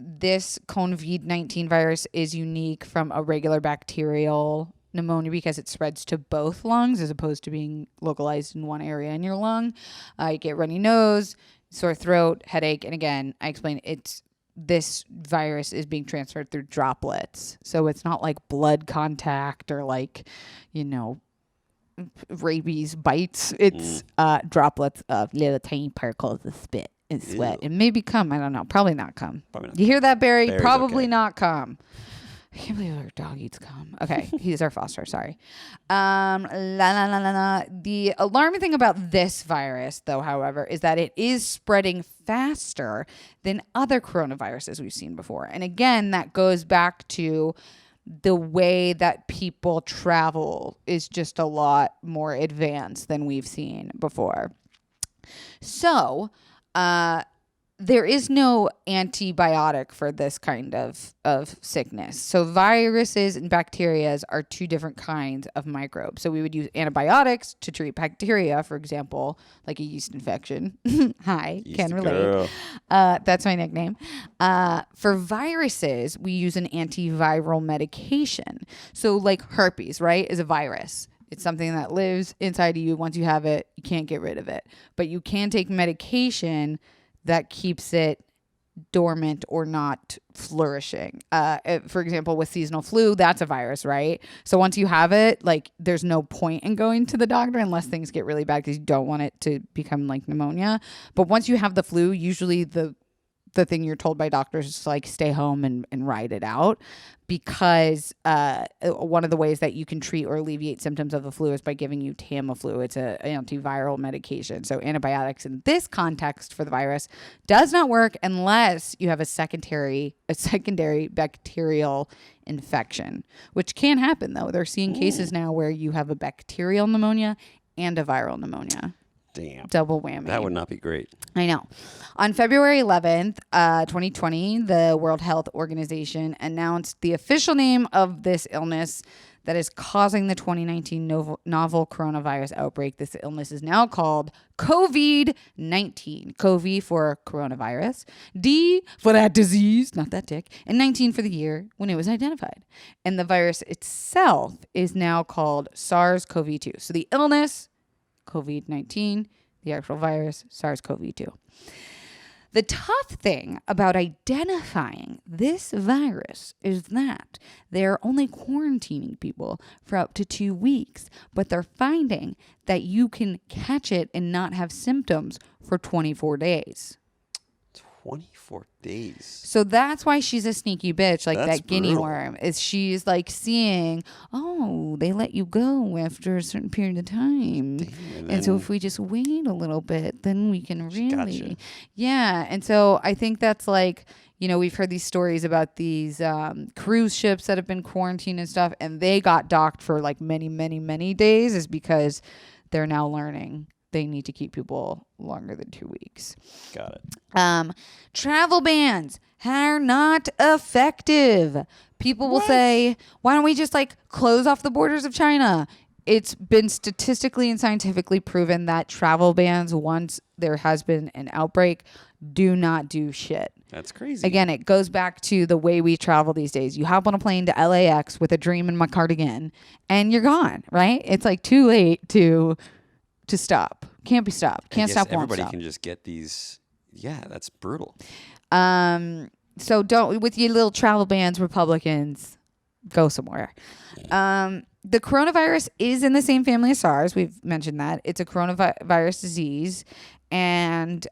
this COVID-19 virus is unique from a regular bacterial pneumonia because it spreads to both lungs as opposed to being localized in one area in your lung. You get runny nose, sore throat, headache. And again, I explained this virus is being transferred through droplets. So it's not like blood contact or like, rabies bites. It's droplets of little tiny particles of spit and sweat. And maybe cum. I don't know. Probably not cum. You hear that, Barry? Barry's Probably okay. Not cum. I can't believe our dog eats cum. Okay, he's our foster. Sorry. The alarming thing about this virus, though, however, is that it is spreading faster than other coronaviruses we've seen before. And again, that goes back to the way that people travel is just a lot more advanced than we've seen before. So, there is no antibiotic for this kind of sickness. So viruses and bacteria are two different kinds of microbes. So we would use antibiotics to treat bacteria, for example, like a yeast infection. Hi, Yeast can relate. girl. That's my nickname. For viruses, we use an antiviral medication. So like herpes, right, is a virus. It's something that lives inside of you. Once you have it, you can't get rid of it. But you can take medication that keeps it dormant or not flourishing. For example, with seasonal flu, that's a virus, right? So once you have it, like there's no point in going to the doctor unless things get really bad because you don't want it to become like pneumonia. But once you have the flu, usually the thing you're told by doctors is to like stay home and ride it out, because one of the ways that you can treat or alleviate symptoms of the flu is by giving you Tamiflu. It's an antiviral medication. So antibiotics in this context for the virus does not work unless you have a secondary bacterial infection, which can happen though. They're seeing cases now where you have a bacterial pneumonia and a viral pneumonia. Damn. Double whammy. That would not be great. I know. On February 11th, 2020, the World Health Organization announced the official name of this illness that is causing the 2019 novel coronavirus outbreak. This illness is now called COVID-19. COVID for coronavirus, D for that disease, not that tick, and 19 for the year when it was identified. And the virus itself is now called SARS-CoV-2. So the illness, COVID-19, the actual virus, SARS-CoV-2. The tough thing about identifying this virus is that they're only quarantining people for up to 2 weeks, but they're finding that you can catch it and not have symptoms for 24 days. 24 days. So that's why she's a sneaky bitch, like That's that guinea brutal. worm. Is she's like seeing, they let you go after a certain period of time. Damn, and so if we just wait a little bit, then we can really. Gotcha. Yeah. And so I think that's like, we've heard these stories about these cruise ships that have been quarantined and stuff, and they got docked for like many, many, many days, is because they're now learning they need to keep people longer than 2 weeks. Got it. Travel bans are not effective. People will say, why don't we just like close off the borders of China? It's been statistically and scientifically proven that travel bans, once there has been an outbreak, do not do shit. That's crazy. Again, it goes back to the way we travel these days. You hop on a plane to LAX with a dream in my cardigan and you're gone, right? It's like too late to stop. Can't be stopped. Can't stop, won't everybody stop. can just get these. Yeah, that's brutal. So don't, with your little travel bans, Republicans, go somewhere. The coronavirus is in the same family as SARS. We've mentioned that. It's a coronavirus disease. And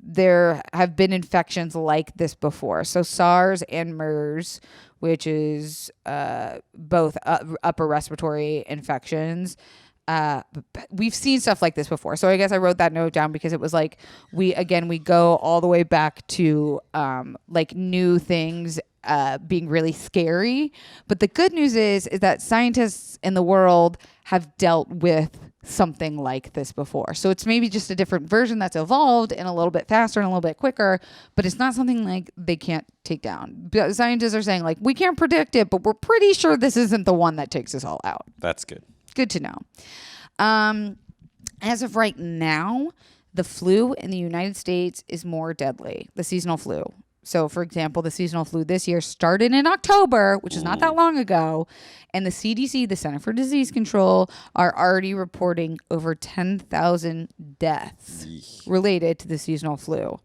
there have been infections like this before. So SARS and MERS, which is both upper respiratory infections, we've seen stuff like this before. So I guess I wrote that note down because it was like, we go all the way back to like new things being really scary. But the good news is that scientists in the world have dealt with something like this before. So it's maybe just a different version that's evolved and a little bit faster and a little bit quicker, but it's not something like they can't take down. But scientists are saying like, we can't predict it, but we're pretty sure this isn't the one that takes us all out. That's good. Good to know. As of right now, the flu in the United States is more deadly, the seasonal flu. So, for example, the seasonal flu this year started in October, which is not that long ago. And the CDC, the Center for Disease Control, are already reporting over 10,000 deaths related to the seasonal flu.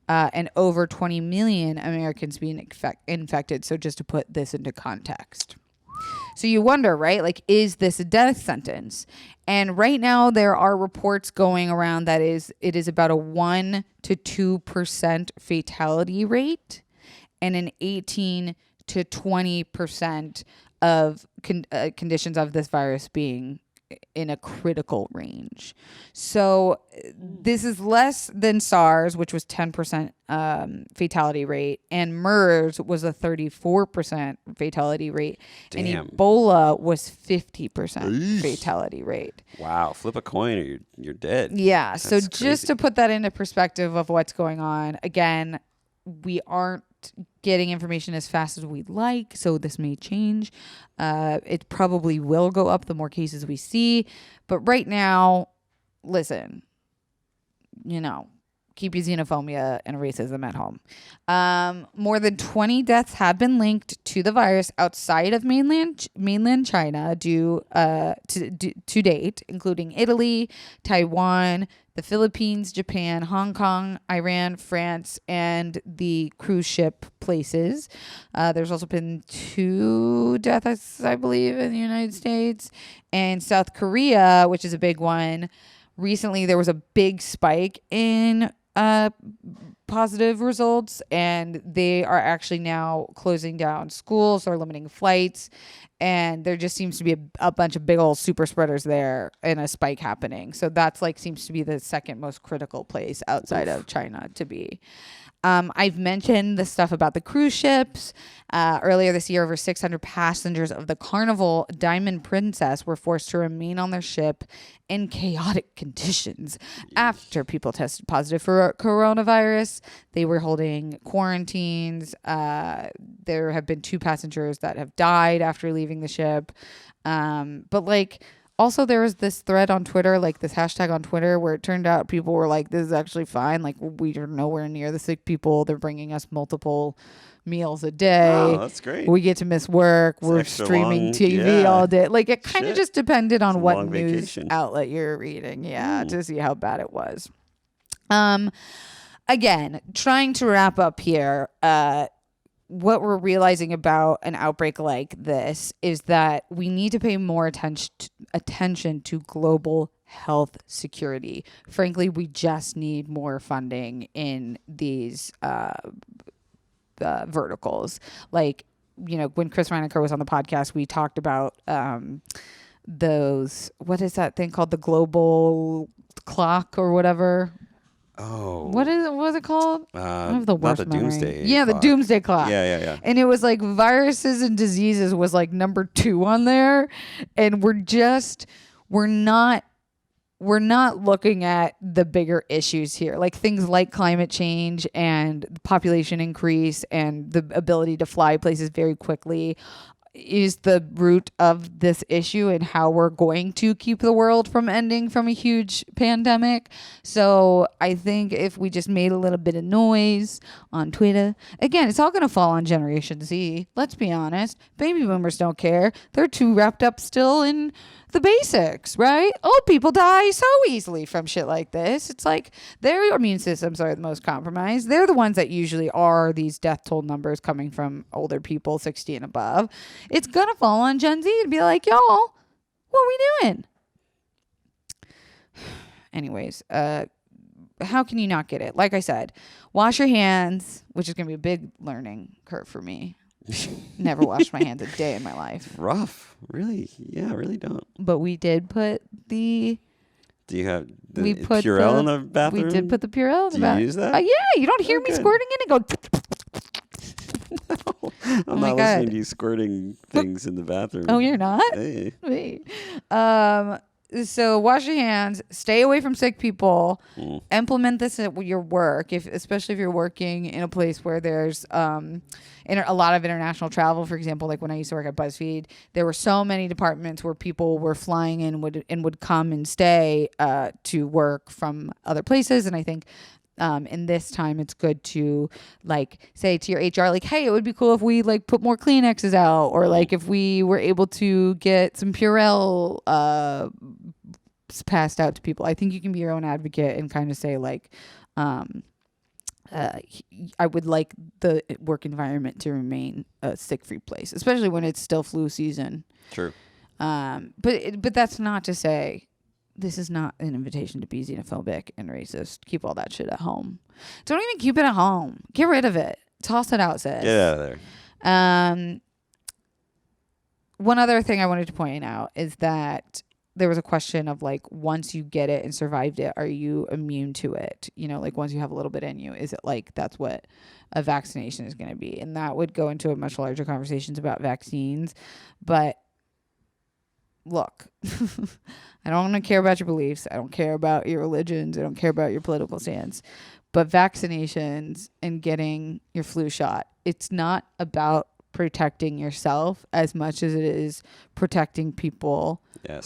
And over 20 million Americans being infected. So just to put this into context. So you wonder, right? Like, is this a death sentence? And right now there are reports going around that it is about a 1 to 2% fatality rate and an 18 to 20% of conditions of this virus being in a critical range. So this is less than SARS, which was 10% fatality rate, and MERS was a 34% fatality rate. Damn. And Ebola was 50% fatality rate. Wow, flip a coin or you're dead. Yeah, that's so just crazy. To put that into perspective of what's going on, again, we aren't getting information as fast as we'd like, so this may change. It probably will go up the more cases we see, but right now, listen, keep your xenophobia and racism at home. More than 20 deaths have been linked to the virus outside of mainland China to date, including Italy, Taiwan, the Philippines, Japan, Hong Kong, Iran, France, and the cruise ship places. There's also been 2 deaths, I believe, in the United States. And South Korea, which is a big one. Recently, there was a big spike in positive results, and they are actually now closing down schools or limiting flights. And there just seems to be a bunch of big old super spreaders there and a spike happening. So that's seems to be the second most critical place outside of China to be. I've mentioned the stuff about the cruise ships. Earlier this year, over 600 passengers of the Carnival Diamond Princess were forced to remain on their ship in chaotic conditions after people tested positive for coronavirus. They were holding quarantines. There have been 2 passengers that have died after leaving the ship. Also, there was this thread on Twitter, this hashtag on Twitter, where it turned out people were like, this is actually fine. We are nowhere near the sick people. They're bringing us multiple meals a day. Oh, that's great. We get to miss work. We're streaming TV all day. It kind of just depended on what news outlet you're reading. To see how bad it was. Again, trying to wrap up here, what we're realizing about an outbreak like this is that we need to pay more attention to global health security. Frankly, we just need more funding in these verticals. When Chris Reinecker was on the podcast, we talked about what is that thing called? The global clock or whatever. Oh, what is it called? I have the worst not the memory. doomsday. Yeah, clock. The doomsday clock. Yeah. And it was viruses and diseases was number 2 on there, and we're not looking at the bigger issues here, things like climate change and population increase and the ability to fly places very quickly is the root of this issue and how we're going to keep the world from ending from a huge pandemic. So I think if we just made a little bit of noise on Twitter, again, it's all going to fall on Generation Z. Let's be honest. Baby boomers don't care. They're too wrapped up still in the basics, right? Old people die so easily from shit like this. It's their immune systems are the most compromised. They're the ones that usually are these death toll numbers coming from older people 60 and above. It's gonna fall on Gen Z to be like, y'all, what are we doing? Anyways, how can you not get it? Like I said, wash your hands, which is gonna be a big learning curve for me. Never washed my hands a day in my life. Rough. Really? Yeah, I really don't. But we did put the... Do you have the Purell in the bathroom? We did put the Purell in the bathroom. Do you use that? Yeah, you don't hear me squirting in it go... No, I'm not listening to you squirting things in the bathroom. Oh, you're not? Hey. Wait. So wash your hands, stay away from sick people, implement this at your work, especially if you're working in a place where there's a lot of international travel. For example, when I used to work at BuzzFeed, there were so many departments where people were flying in would come and stay to work from other places. And I think in this time, it's good to like say to your HR, like, hey, it would be cool if we like put more Kleenexes out, or like if we were able to get some Purell passed out to people. I think you can be your own advocate and kind of say like, I would like the work environment to remain a sick-free place, especially when it's still flu season. True. But that's not to say this is not an invitation to be xenophobic and racist. Keep all that shit at home. Don't even keep it at home. Get rid of it. Toss it out, sis. Get out of there. One other thing I wanted to point out is that there was a question of like, once you get it and survived it, are you immune to it? You know, like once you have a little bit in you, is it like that's what a vaccination is going to be? And that would go into a much larger conversations about vaccines. But look, I don't care about your beliefs. I don't care about your religions. I don't care about your political stance. But vaccinations and getting your flu shot, it's not about protecting yourself as much as it is protecting people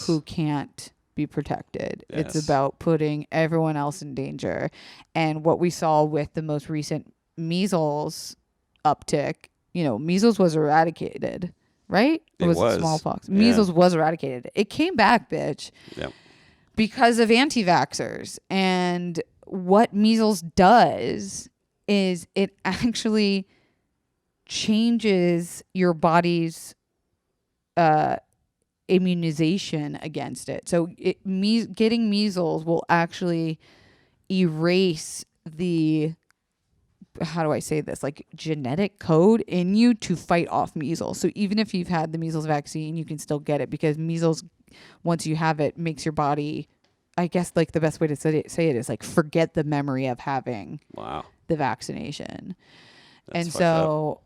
who can't be protected. It's about putting everyone else in danger. And what we saw with the most recent measles uptick, you know, measles was eradicated, right? It was smallpox. Measles was eradicated. It came back, bitch. Yep. Because of anti-vaxxers. And what measles does is it actually changes your body's immunization against it. So getting measles will actually erase the, how do I say this, like genetic code in you to fight off measles. So even if you've had the measles vaccine, you can still get it, because measles, once you have it, makes your body, I guess like the best way to say it is like forget the memory of having the vaccination. That's and so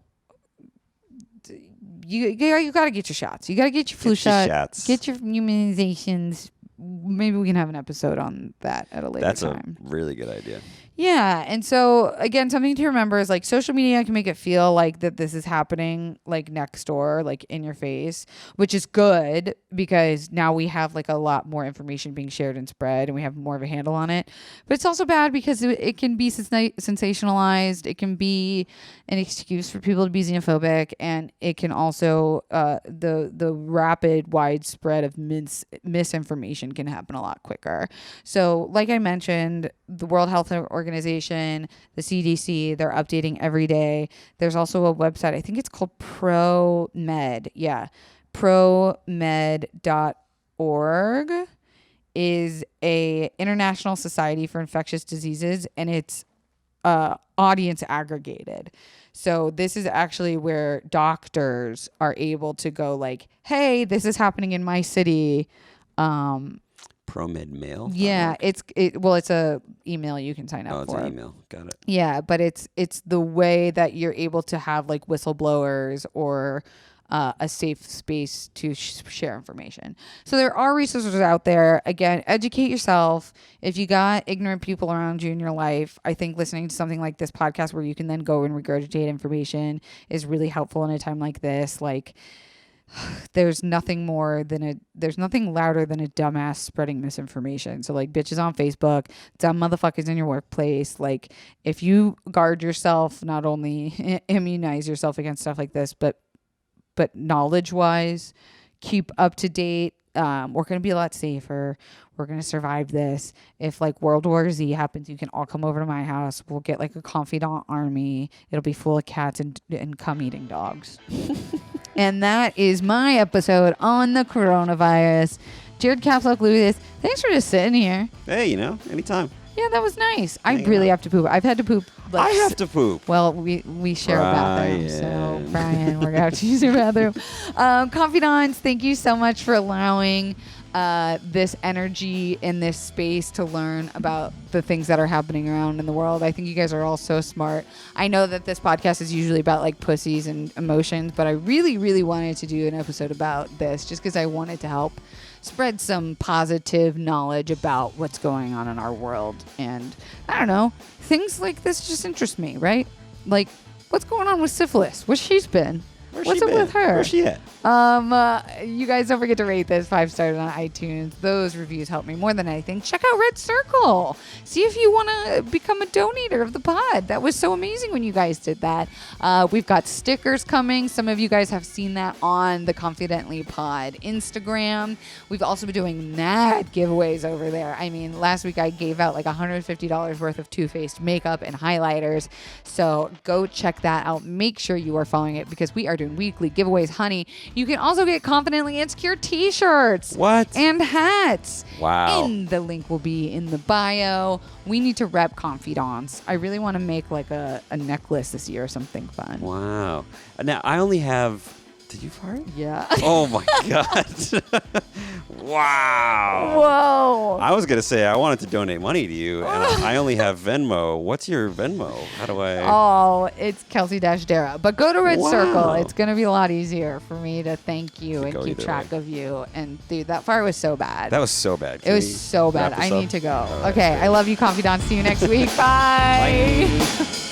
you got to get your shots. You got to get your flu shot. Get your immunizations. Maybe we can have an episode on that at a later time. That's a really good idea. Yeah. And so, again, something to remember is like social media can make it feel like that this is happening like next door, like in your face, which is good because now we have like a lot more information being shared and spread and we have more of a handle on it. But it's also bad because it can be sensationalized. It can be an excuse for people to be xenophobic. And it can also, the rapid widespread of misinformation can happen a lot quicker. So like I mentioned, the World Health Organization, the CDC, they're updating every day. There's also a website, I think it's called ProMed. Yeah. ProMed.org is a international society for infectious diseases, and it's audience aggregated. So this is actually where doctors are able to go like, hey, this is happening in my city. ProMed Mail? Yeah, it's a email you can sign up for. Oh, it's an email. Got it. Yeah, but it's the way that you're able to have like whistleblowers or a safe space to share information. So there are resources out there. Again, educate yourself. If you got ignorant people around you in your life, I think listening to something like this podcast where you can then go and regurgitate information is really helpful in a time like this. Like, there's nothing louder than a dumbass spreading misinformation. So like bitches on Facebook, dumb motherfuckers in your workplace. Like if you guard yourself, not only immunize yourself against stuff like this, but knowledge wise, keep up to date. We're going to be a lot safer. We're going to survive this. If like World War Z happens, you can all come over to my house. We'll get like a confidant army. It'll be full of cats and cum eating dogs. And that is my episode on the coronavirus. Jared Kapslap, Lucas, thanks for just sitting here. Hey, anytime. Yeah, that was nice. I really have to poop. I've had to poop. I have to poop. Well, we share a bathroom. So, Brian, we're going to have to use your bathroom. Confidants, thank you so much for allowing this energy in this space to learn about the things that are happening around in the world. I think you guys are all so smart. I know that this podcast is usually about like pussies and emotions, but I really, really wanted to do an episode about this just because I wanted to help spread some positive knowledge about what's going on in our world. And I don't know, things like this just interest me, right? Like, what's going on with syphilis? Where's she's been? What's up with her? Where's she at? You guys don't forget to rate this 5 stars on iTunes. Those reviews help me more than anything. Check out Red Circle. See if you want to become a donator of the pod. That was so amazing when you guys did that. We've got stickers coming. Some of you guys have seen that on the Confidently Pod Instagram. We've also been doing mad giveaways over there. I mean, last week I gave out like $150 worth of Too Faced makeup and highlighters. So go check that out. Make sure you are following it because we are doing weekly giveaways. Honey, you can also get Confidently Insecure t-shirts. What? And hats. Wow. And the link will be in the bio. We need to rep Confidants. I really want to make like a necklace this year or something fun. Wow. Now, I only have... Did you fart? Yeah. Oh, my God. Wow. Whoa. I was going to say I wanted to donate money to you, and I only have Venmo. What's your Venmo? How do I... Oh, it's Kelsey-darragh. But go to Red Wow. Circle. It's going to be a lot easier for me to thank you To and go keep either track way. of you. And, dude, that fart was so bad. That was so bad. It was so bad. wrap this I up? need to go. All right, Okay, great. I love you, Confidants. See you next week. Bye. Bye.